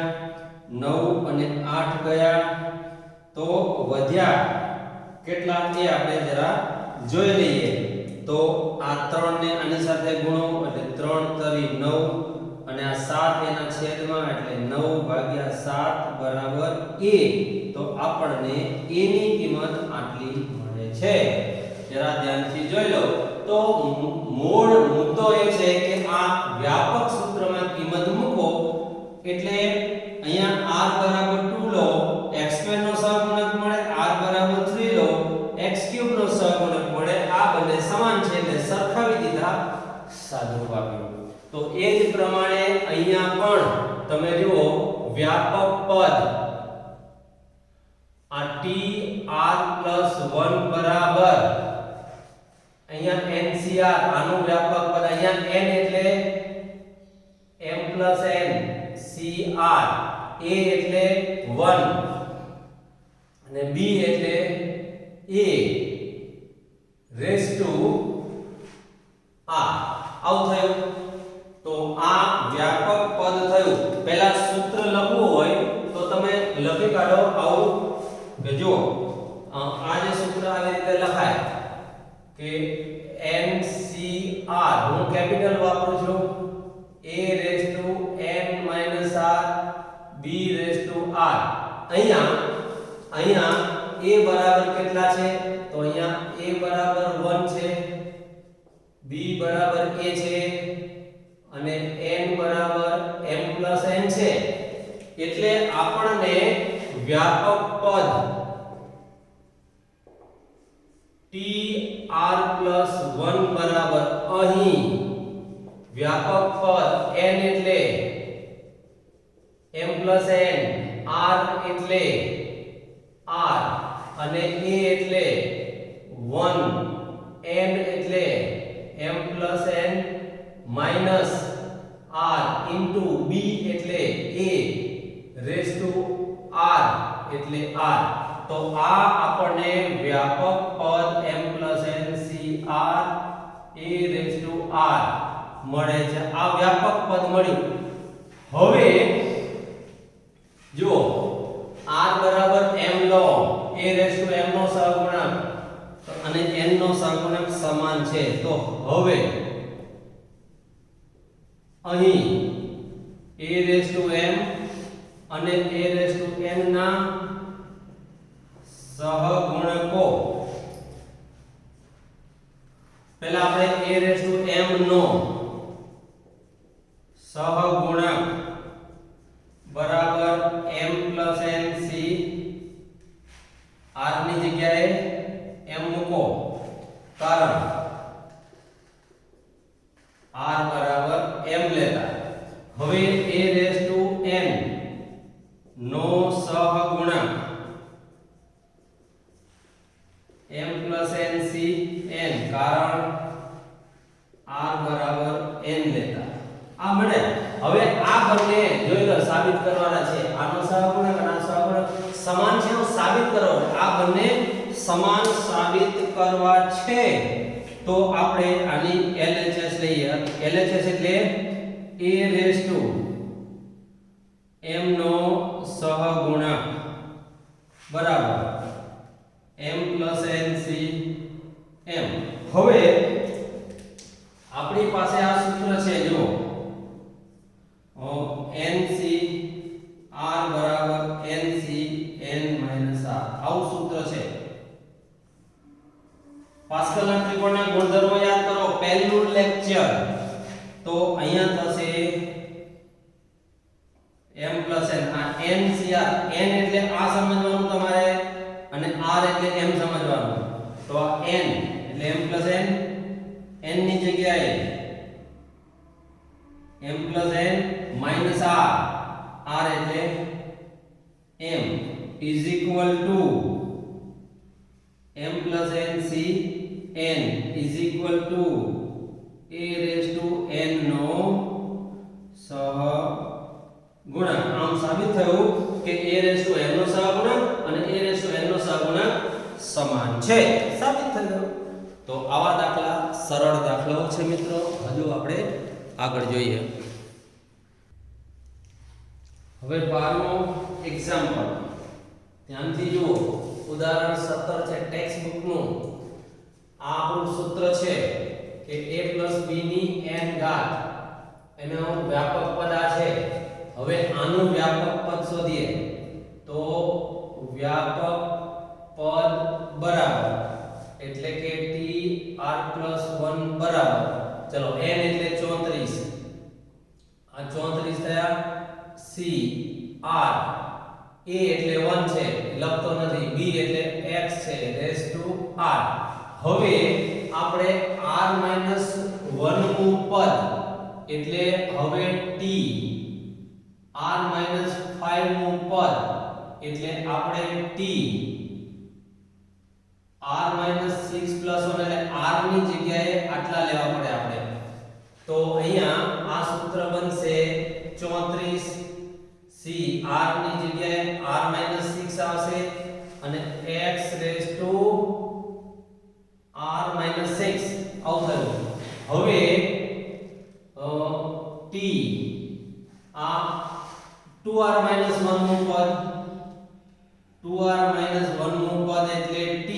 9 અને 8 ગયા, તો વધ્યા કેટલા તે આપણે જરા જોઈ લઈએ. તો આ 3 ને આની સાથે ગુણો એટલે 3 તરી 9 અને આ 7 એના છેદમાં એટલે 9 ભાગ્યા 7 બરાબર a. તો આપણને a ની કિંમત આટલી મળે છે. જરા ધ્યાનથી જોઈ લો. તો મૂળ મુદ્દો એ છે કે આ વ્યાપક સૂત્રમાં કિંમત મૂકો એટલે અહીંયા r બરાબર પદ આ tr+1 બરાબર અહીંયા ncr આનું વ્યાપક પદ અહીંયા n એટલે m+n cr a એટલે 1 અને b એટલે a રેઝ ટુ r આવું થયું તો આ વ્યાપક પદ થયું પહેલા સૂત્ર લખવું હોય તો તમે લખી કાઢો આવું કે જો આ જે સૂત્ર આવી રીતે લખાય કે ncr હું કેપિટલ વાપરું છું a raise to n r b raise to r અહીંયા a બરાબર કેટલા છે તો અહીંયા a બરાબર 1 છે b બરાબર a છે અને n બરાબર m+n છે એટલે આપણને વ્યાપક પદ tr+1 બરાબર અહીં વ્યાપક પદ n એટલે m+n r એટલે r અને a એટલે 1 n એટલે m+n minus r into b એટલે a રેઝ ટુ r એટલે r તો આ આપણને વ્યાપક પદ m+n cr a raise to r મળે છે આ વ્યાપક પદ મળ્યું હવે જો r બરાબર m લો a રેઝ ટુ m નો સહગુણક અને n નો સહગુણક સમાન છે તો હવે અહીં a રેઝ ટુ m અને a રેઝ ટુ n ના સહગુણકો પહેલા આપણે a રેઝ ટુ m નો સહગુણક બરાબર m+n c r ની જગ્યાએ m મૂકો કારણ r બરાબર m લેતા હવે a રેઝ ટુ n નો સહગુણક m+n c n કારણ r બરાબર n લેતા આ મળે હવે આ બંને જોઈ લો સાબિત કરવાના છે આનો સહગુણક અને આ સહગુણક સમાન છે એવું સાબિત કરો આ બંને સમાન સાબિત કરવા છે તો આપણે આની LHS લઈએ LHS એટલે a રેઝ ટુ m નો સહગુણક બરાબર m+n c m હવે આપણી પાસે આ સૂત્ર છે જો nc r બરાબર nc n r આવું સૂત્ર છે પાસ્કલના ત્રિકોણના ગુણધર્મો યાદ કરો પહેલું લેક્ચર તો અહીંયા થશે m+n આ ncr n એટલે આ સમજવાનું તમારે અને r એટલે m સમજવાનું તો આ n એટલે m+n n ની જગ્યાએ m+n માઈનસ r એટલે m is equal to m+n c n is equal to a raise to n નો સહગુણક આમ સાબિત થયું કે a રેઝ ટુ n નો સહગુણક અને a રેઝ ટુ n નો સહગુણક સમાન છે સાબિત થયું તો આવા દાખલા સરળ દાખલાઓ છે મિત્રો હજુ આપણે આગળ જોઈએ હવે 12મો એક્ઝામ્પલ ધ્યાનથી જુઓ ઉદાહરણ 17 છે ટેક્સ્ટ બુક નું આ આપણું સૂત્ર છે કે a + b ની n ઘાત એનો વ્યાપક પદ આ છે હવે આનું વ્યાપક પદ શોધીએ તો વ્યાપક પદ બરાબર એટલે કે tr+1 બરાબર ચલો n એટલે 34 આ 34 થયા c r a એટલે 1 છે લખતો નથી b એટલે x છે રેઝ ટુ r હવે આપણે r - 1 નું પદ એટલે હવે t r minus 5 નું પદ એટલે આપણે t r minus 6 plus 1 એટલે r ની જગ્યાએ આટલા લેવા પડે આપણે તો અહીંયા આ સૂત્ર બનશે 34 c r ની જગ્યાએ r minus 6 આવશે અને x raised to r minus 6 આવું થયું હવે t આ 2r minus 1 નું પદ 2r minus 1 નું પદ એટલે t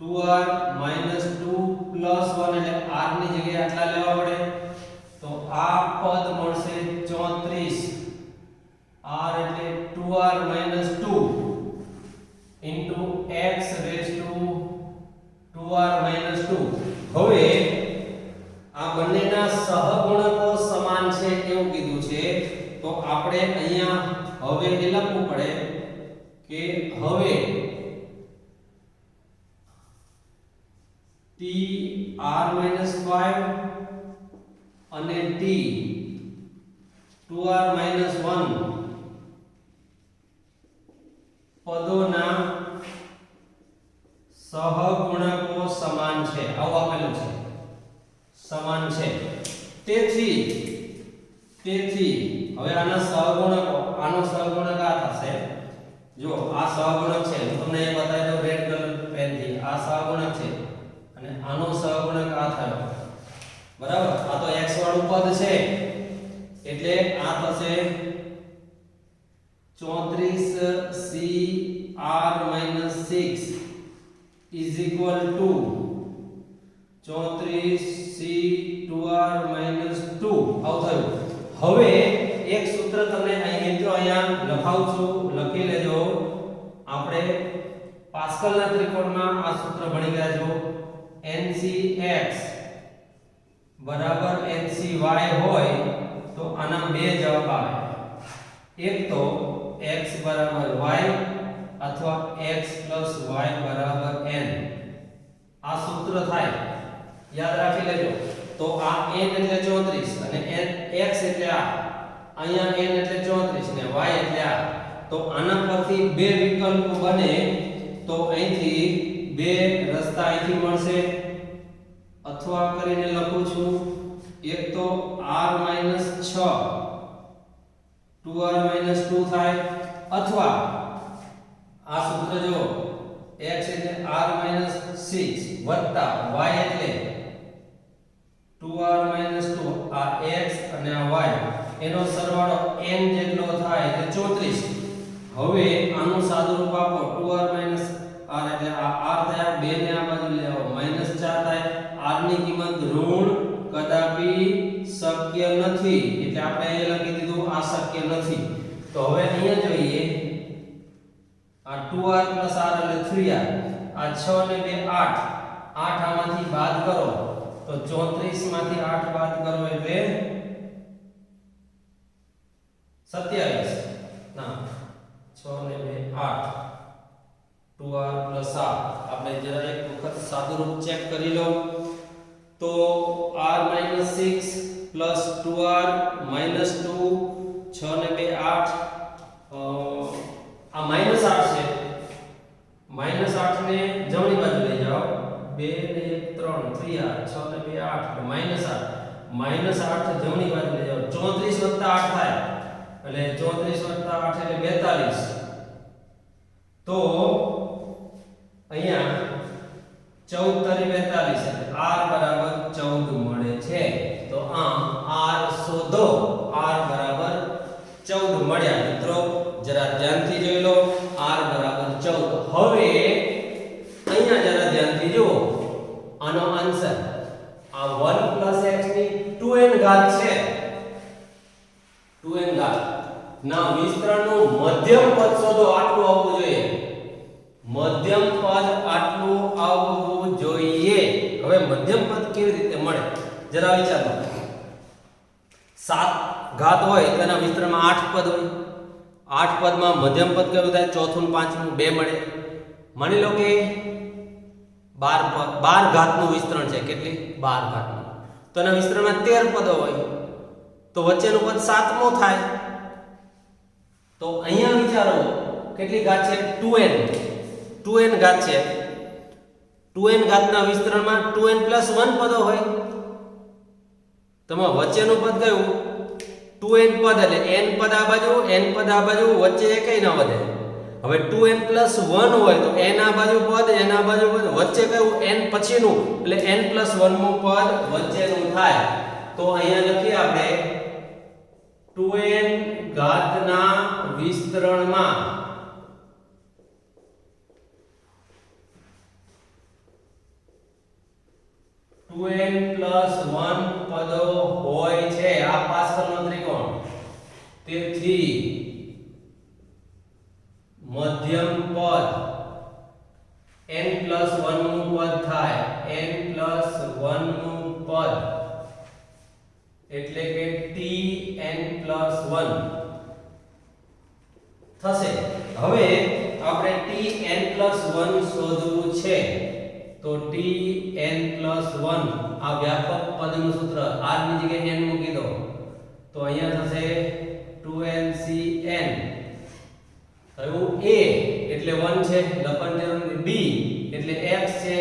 2r minus 2 plus 1 એટલે r ની જગ્યાએ આટલા લેવા પડે તો આ પદ મળશે 34 r એટલે 2r minus 2 into x raised to 2r minus 2 હવે આ બંનેના સહગુણકો સમાન છે એવું કીધું છે તો આપણે અહીંયા હવે એ લખવું પડે કે હવે t r minus 5 અને t 2r minus 1 પદોના સહગુણકો સમાન છે આવું આપેલું છે સમાન છે તેથી હવે આનો સહગુણક આ થશે જો આ સહગુણક છે હું તમને એ બતાવી દઉં રેડ કલર પેન થી આ સહગુણક છે અને આનો સહગુણક આ થયો બરાબર આ તો x વાળું પદ છે એટલે આ થશે 34 c r minus 6 is equal to 34 c 2r minus 2 આવું થયું હવે એક સૂત્ર તમને અહીં મિત્રો અહીંયા લખાવું છું લખી લેજો આપણે પાસ્કલના ત્રિકોણમાં આ સૂત્ર ભણી ગયા છો ncx બરાબર ncy હોય તો આના બે જવાબ આવે એક તો x બરાબર y અથવા x plus y બરાબર n આ સૂત્ર થાય યાદ રાખી લેજો તો આ n એટલે 34 અને x એટલે આ અહીંયા n એટલે 34 ને y એટલે આ તો આના પરથી બે વિકલ્પો બને તો અહીંથી બે રસ્તા અહીંથી મળશે અથવા કરીને લખું છું એક તો r - 6 2r - 2 થાય અથવા આ સૂત્ર જો x એટલે r - 6 વત્તા y એટલે 2r - 2 આ x અને આ y એનો સરવાળો n જેટલો થાય એટલે 34 હવે આનું સાદુરૂપ આપો 2r - r એટલે આ r થાય 2 ને આ બાજુ લેવો -4 થાય r ની કિંમત ઋણ કદાપી શક્ય નથી એટલે આપણે એ લખી દીધું આ શક્ય નથી તો હવે અહીંયા જોઈએ આ 2r + r એટલે 3r આ 6 ને 2 8 8 આમાંથી બાદ કરો તો 34 માંથી 8 બાદ કરો એટલે 27 ના 6 ને 2 8 2r + r આપણે જરા એક વખત સાદુરૂપ ચેક કરી લો તો r - 6 + 2r - 2 6 ને 2 8 આ -8 છે -8 ને જમણી બાજુ લઈ જાઓ 2 ને 1 3 3r 6 ને 2 8 -8 જમણી બાજુ લઈ જાઓ 34 + 8 થાય એટલે 34 + 8 એટલે 42 તો અહીંયા 14 * 42 એટલે r બરાબર 14 મળે છે તો આમ r શોધો r બરાબર 14 મળ્યા મિત્રો જરા ધ્યાનથી જોઈ લો r બરાબર 14 હવે અહીંયા જરા ધ્યાનથી જુઓ આનો આન્સર આ 1 + x ની 2n ઘાત છે 2n ઘાત ના વિસ્તરણનું મધ્યમ પદ શોધો આટલું આવવું જોઈએ મધ્યમ પદ આટલું આવવું જોઈએ હવે મધ્યમ પદ કેવી રીતે મળે જરા વિચારો 7 ઘાત હોય તેના વિસ્તરણમાં 8 પદ હોય 8 પદમાં મધ્યમ પદ કેવું થાય ચોથું પાંચમું 2 મળે માની લો કે 12 ઘાતનું વિસ્તરણ છે કેટલી 12 ઘાતનું તો એના વિસ્તરણમાં 13 પદો હોય તો વચ્ચેનું પદ 7મો થાય. તો અહીંયા વિચારો કેટલી ઘાત છે 2n 2n ઘાત છે. 2n ઘાતના વિસ્તરણમાં 2n + 1 પદો હોય. તમારું વચ્ચેનું પદ કયું 2n પદ એટલે n પદ આ બાજુ n પદ આ બાજુ વચ્ચે એકેય ન વધે. હવે 2n + 1 હોય તો n આ બાજુ પદ n આ બાજુ પદ વચ્ચે કયું n પછીનું એટલે n + 1મું પદ વચ્ચેનું થાય. તો અહીંયા લખીએ આપણે 2n ઘાતના વિસ્તરણમાં 2n + 1 પદો હોય છે. આ પાછળનો ત્રિકોણ. તેથી મધ્યમ પદ n + 1મું પદ થાય. n + 1મું પદ એટલે કે tn + 1 થશે. હવે આપણે tn + 1 શોધવું છે. તો tn + 1 આ વ્યાપક પદનું સૂત્ર r ની જગ્યાએ n મૂકી દો તો અહીંયા થશે 2ncn. કયું a એટલે 1 છે લખવાની જરૂર નથી. b એટલે x છે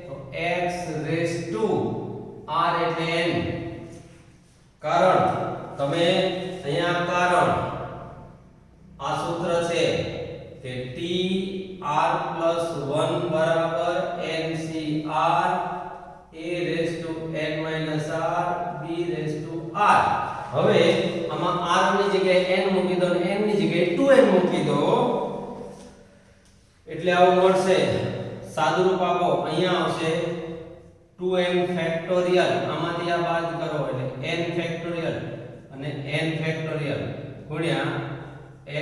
તો x⁻r એટલે n. કારણ તમે અહીંયા કારણ આ સૂત્ર છે કે tr + 1 બરાબર ncr a⁻n r b⁻r. હવે આમાં r ની જગ્યાએ n મૂકી દો અને n ની જગ્યાએ 2n મૂકી દો એટલે આવું મળશે. સાદુરૂપ આપો અહીંયા આવશે 2n ફેક્ટોરિયલ. આમાંથી આ બાદ કરો એટલે n ફેક્ટોરિયલ અને n ફેક્ટોરિયલ ગુણ્યા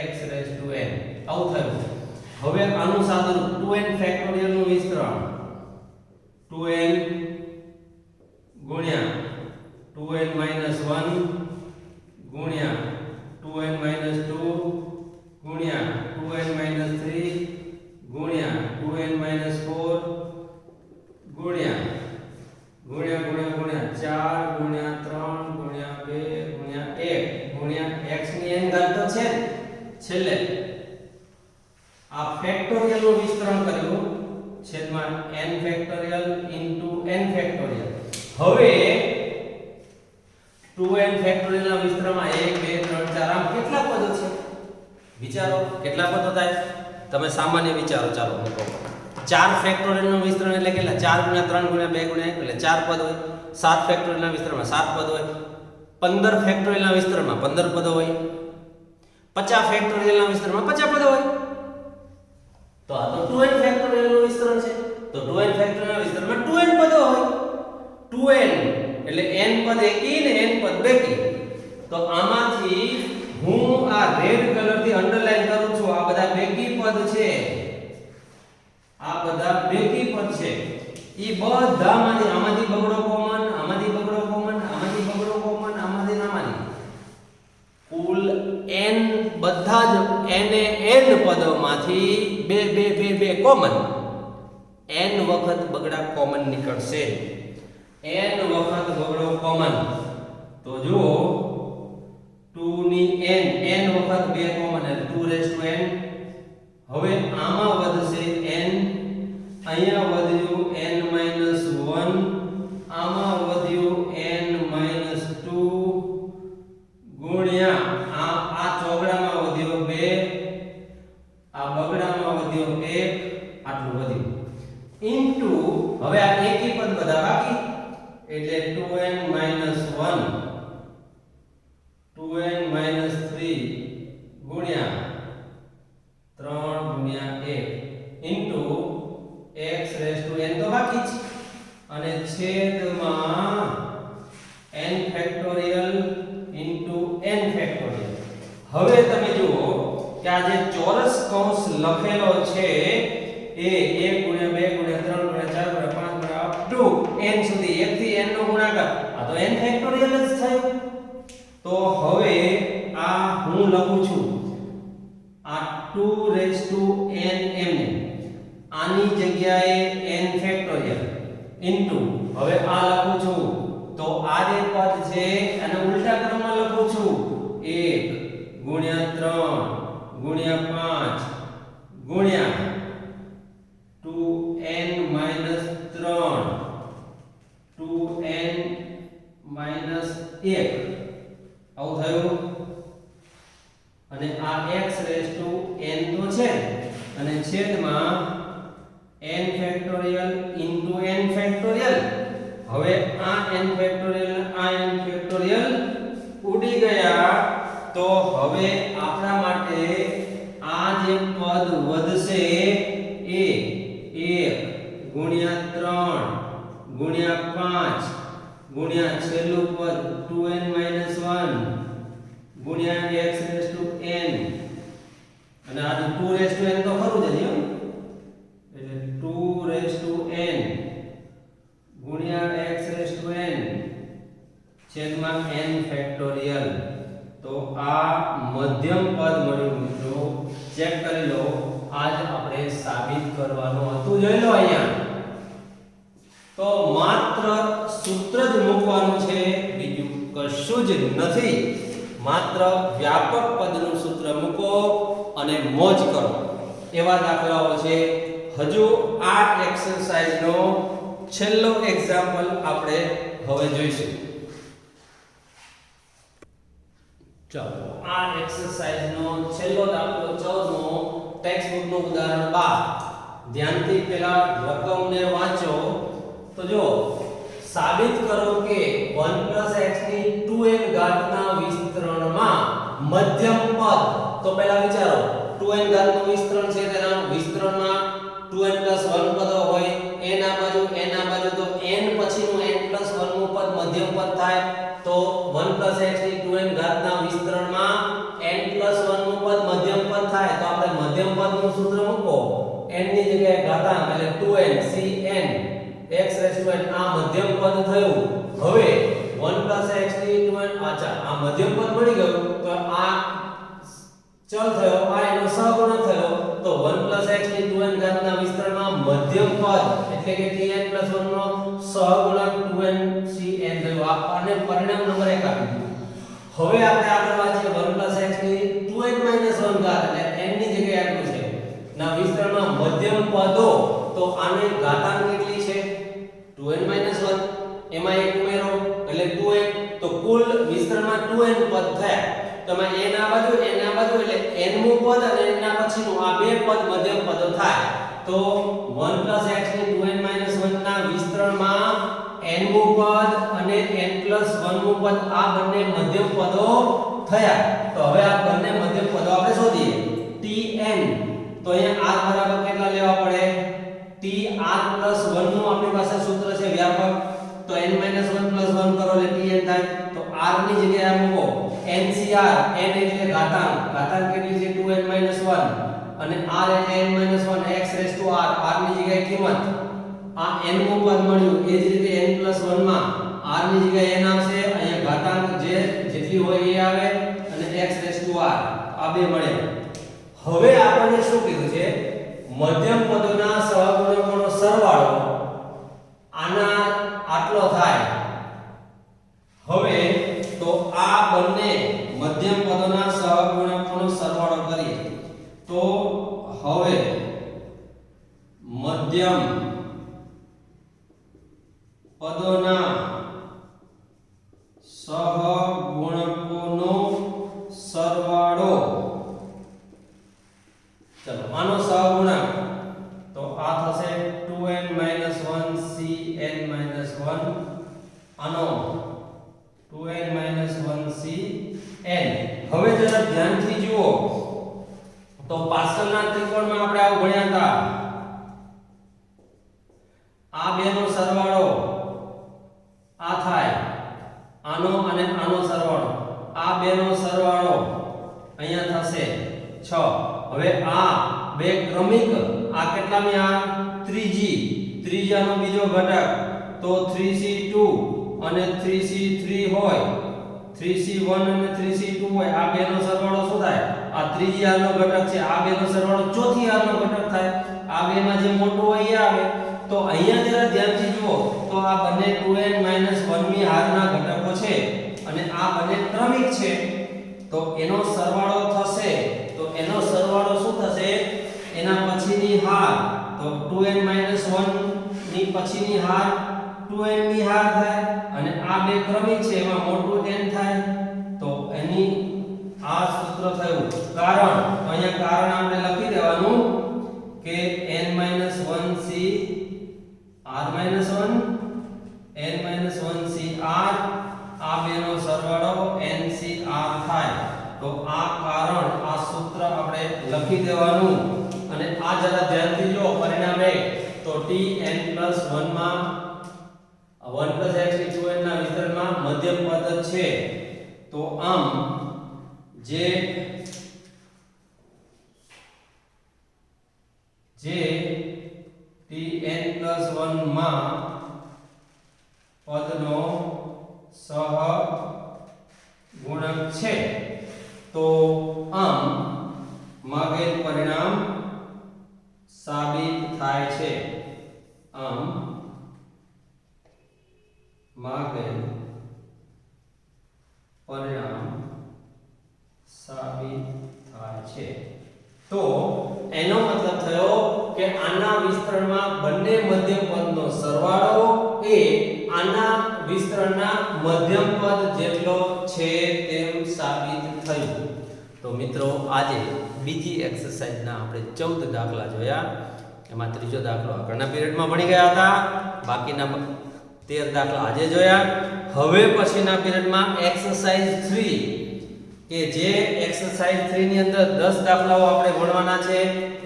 x⁻n. આવું થયું. હવે આનું સાદુરૂપ 2n ફેક્ટોરિયલ નું વિસ્તરણ 2n ગુણ્યા 2n - 1 ગુણ્યા 2n - 2 ગુણ્યા 2n - 3 ગુણ્યા 2n - 4 ગુણ્યા 4 ગુણ્યા 3 ગુણ્યા 2 ગુણ્યા 1 ગુણ્યા x ની n ઘાત તો છે છેલ્લે આ ફેક્ટોરિયલ નું વિસ્તરણ કર્યું છેદમાં n ફેક્ટોરિયલ * n ફેક્ટોરિયલ. હવે 2n ફેક્ટોરિયલ ના વિસ્તરણમાં 1 2 3 4 આમ કેટલા પદો છે વિચારો. કેટલા પદો થાય તમે સામાન્ય વિચારો. ચાલો હું કહું 4 ફેક્ટોરિયલ નું વિસ્તરણ એટલે કેટલા 4 * 3 * 2 * 1 એટલે 4 પદ હોય. 7 ફેક્ટોરિયલ ના વિસ્તરણમાં 7 પદ હોય. 15 ફેક્ટોરિયલ ના વિસ્તરણમાં 15 પદો હોય. 50 ફેક્ટોરિયલ ના વિસ્તરણમાં 50 પદો હોય. તો આ તો 2n ફેક્ટોરિયલ નું વિસ્તરણ છે. તો 2n ફેક્ટોરિયલ ના વિસ્તરણમાં 2n પદો હોય. 2n એટલે n પદ એકી ને n પદ બેકી. તો આમાંથી હું આ રેડ કલર થી અંડરલાઈન કરું છું. આ બધા બેકી પદ છે. આ બધા બેકી પદ છે. ઈ બધામાંથી આમાંથી બગડો કોમન, આમાંથી બગડો કોમન, આમાંથી બગડો કોમન, આમાંથી કુલ n બધા જ n પદોમાંથી બે કોમન. n વખત બગડા કોમન નીકળશે. n વખત બગડો કોમન. તો જુઓ 2 ની n વખત 2 કોમન એટલે 2n. હવે આમાં વધશે n, અહીંયા વધ્યું n-1, આમાં વધ્યું n-2 ગુણ્યા આ ચોગડામાં વધ્યો 2, આ બગડામાં વધ્યો 1, આટલું વધ્યું ઇન્ટુ હવે આ એકી પદ બધા બાકી એટલે 2n-1 2n-3 ગુણ્યા 3 ગુણ્યા 1 ઇન્ટુ x⁻n તો બાકી જ અને છેદમાં n factorial into n factorial. હવે તમે જુઓ કે આ જે ચોરસ કૌંસ લખેલો છે એ 1 ગુણ્યા 2 ગુણ્યા 3 ગુણ્યા 4 ગુણ્યા 5 ગુણ્યા અપ ટુ n સુધી 1 થી n નો ગુણાકાર આ તો n ફેક્ટોરિયલ જ થયો. તો હવે આ હું લખું છું આ 2n આની જગ્યાએ n ફેક્ટોરિયલ ઇન્ટુ હવે આ લખું છું તો આ જે પદ છે એને ઉલટા ક્રમમાં લખું છું 1 ગુણ્યા 3 ગુણ્યા 5 ગુણ્યા 2n minus 3 2n minus 1 આવું થયું અને આ x raised to n તો છે અને છેદમાં n factorial into n factorial હવે આ n ફેક્ટોરિયલ ઉડી ગયા તો હવે આપણા માટે આ જે પદ વધશે એ 1 ગુણ્યા 3 ગુણ્યા 5 ગુણ્યા છેલ્લું પદ 2n 1 ગુણ્યા x raised to n અને આ 2 raised to n તો ખરું જ હજી એટલે 2 raised to n ગુણ્યા x raised to n છેદમાં n ફેક્ટોરિયલ તો આ મધ્યમ પદ મળ્યું મિત્રો ચેક કરી લો આજ આપણે સાબિત કરવાનું હતું જોઈ લો અહીંયા તો માત્ર સૂત્ર જ મૂકવાનું છે બીજું કશું જ નથી માત્ર વ્યાપક પદનું સૂત્ર મૂકો અને મોજ કરો એવા દાખલાઓ છે હજુ આ એક્સરસાઇઝનો છેલ્લો એક્ઝામ્પલ આપણે હવે જોઈશું ચાલો આ એક્સરસાઇઝનો છેલ્લો દાખલો 14મો ટેક્સ્ટબુક નું ઉદાહરણ 12 ધ્યાનથી પેલા રકમને વાંચો તો જો સાબિત કરો કે 1 x ની 2n ઘાતના વિસ્તરણમાં મધ્યમ પદ તો પહેલા વિચારો 2n ઘાતનું વિસ્તરણ છે તેના વિસ્તરણમાં 2n 1 પદો હોય n આ બાજુ તો n પછીનું n 1 નું પદ મધ્યમ પદ થાય તો 1 x ની 2n ઘાતના વિસ્તરણમાં n 1 નું પદ મધ્યમ પદ થાય તો આપણે મધ્યમ પદનું સૂત્ર મૂકો n ની જગ્યાએ ઘાતાંક એટલે 2n cn x raised to n આ મધ્યમ પદ થયું હવે 1 x ની 2n આ મધ્યમ પદ મળી ગયું તો આ ચલ થયો આ એનો સહગુણક થયો તો 1 x ની 2n ઘાતના વિસ્તરણમાં મધ્યમ પદ એટલે કે tn 1 નો સહગુણક 2n cn થયો આપણને પરિણામ નંબર 1 આપી દીધું હવે આપણે આગળ વાંચીએ 1 x ની 2n 1 ઘાત એટલે n ની જગ્યાએ આટલું છે ના વિસ્તરણમાં મધ્યમ પદો તો આને ઘાતાંક કેટલી છે 2n 1 એમાં એક ઉમેરો એટલે 2n તો કુલ વિસ્તરણમાં 2n પદ થયા તમે n આ બાજુ એટલે n મું પદ અને એના પછીનું આ બે પદ મધ્યમ પદો થાય તો 1 x ની 2n 1 ના વિસ્તરણમાં n મું પદ અને n 1 મું પદ આ બંને મધ્યમ પદો થયા તો હવે આ બંને મધ્યમ પદો આપણે શોધીએ tn તો અહીંયા r બરાબર કેટલા લેવા પડે tr 1 નું આપણી પાસે સૂત્ર છે વ્યાપક તો n 1 1 કરો એટલે tn થાય તો r ની જગ્યાએ મૂકો ncr n એટલે ઘાતાંક કેટલી છે 2n 1 અને r એટલે n 1 x raised to r ની જગ્યાએ કિંમત આ n નું પદ મળ્યું એ જ રીતે n 1 માં r ની જગ્યાએ n આવશે અહીંયા ઘાતાંક જેટલી હોય એ આવે અને x raised to r આ બે મળે હવે આપણને શું કીધું છે મધ્યમ પદોના સહગુણકોનો સરવાળો આના આટલો થાય હવે તો આ બંને મધ્યમ પદોના સહગુણકોનો સરવાળો કરીએ તો હવે મધ્યમ પદોના સહગુણકોનો સરવાળો ચલો આનો સહગુણક તો આ થશે 2n 1 cn 1 આનો 2n 1 cn હવે જરા ધ્યાનથી જુઓ તો પાસ્કલના ત્રિકોણમાં આપણે આવું ભણ્યા હતા આ બેનો સરવાળો આ થાય આનો અને આનો સરવાળો આ બેનો સરવાળો અહીંયા થશે 6 હવે આ બે ક્રમિક આ કેટલામી આ ત્રીજાનો બીજો ઘટક તો 3c2 અને 3c3 હોય 3c1 અને 3c2 હોય આ બેનો સરવાળો શું થાય આ ત્રીજી આરનો ઘટક છે આ બેનો સરવાળો ચોથી આરનો ઘટક થાય આ બેમાં જે મોટું હોય એ આવે તો અહીંયા જરા ધ્યાનથી જુઓ તો આ બંને 2n 1 મી હારના ઘટકો છે અને આ બંને ક્રમિક છે તો એનો સરવાળો થશે તો એનો સરવાળો શું થશે એના પછીની હાર તો 2n 1 ની પછીની હાર 2n ની હાર થાય અને આ બે ક્રમિક છે એમાં મોટું n થાય તો એની આ સૂત્ર થયું કારણ તો અહીંયા કારણ આપણે લખી દેવાનું કે n 1 c r 1 n 1 c r આ બેનો સરવાળો n c r થાય તો આ કારણ આ સૂત્ર આપણે લખી દેવાનું અને આ જરા ધ્યાનથી જો પરિણામ એક તો t n + 1 માં 1 + x ની 2n ના વિસ્તરણમાં મધ્યમ પદ છે તો આમ જે tn + 1 માં પદનો સહગુણક છે તો આમ માગેલ પરિણામ સાબિત થાય છે આમ માગેલ પરિણામ સાબિત થાય છે તો એનો મતલબ થયો કે આના વિસ્તરણમાં બંને મધ્યમ પદનો સરવાળો એ આના વિસ્તરણના મધ્યમ પદ જેટલો છે તેમ સાબિત થયું તો મિત્રો આજે બીજી એક્સરસાઇઝના આપણે 14 દાખલા જોયા એમાં ત્રીજો દાખલો આગળના પિરિયડમાં ભણી ગયા હતા બાકીના 13 દાખલા આજે જોયા હવે પછીના પિરિયડમાં એક્સરસાઇઝ 3 કે જે એક્સરસાઇઝ 3 ની અંદર 10 દાખલાઓ આપણે ભણવાના છે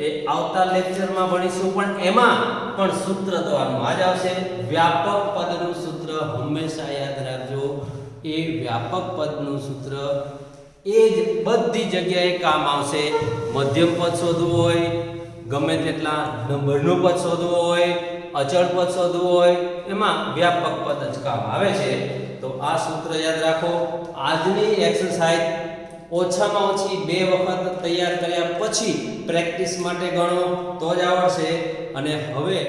એ આવતા લેક્ચરમાં ભણીશું પણ એમાં પણ સૂત્ર તમારું આજ આવશે વ્યાપક પદનું સૂત્ર હંમેશા યાદ રાખજો એ વ્યાપક પદનું સૂત્ર એ જ બધી જગ્યાએ કામ આવશે મધ્યમ પદ શોધવું હોય ગમે તેટલા નંબરનું પદ શોધવું હોય અચળ પદ શોધવું હોય એમાં વ્યાપક પદ જ કામ આવે છે તો આ સૂત્ર યાદ રાખો આજની એક્સરસાઇઝ ઓછામાં ઓછી 2 વખત તૈયાર કર્યા પછી પ્રેક્ટિસ માટે ગણો તો જ આવડશે અને હવે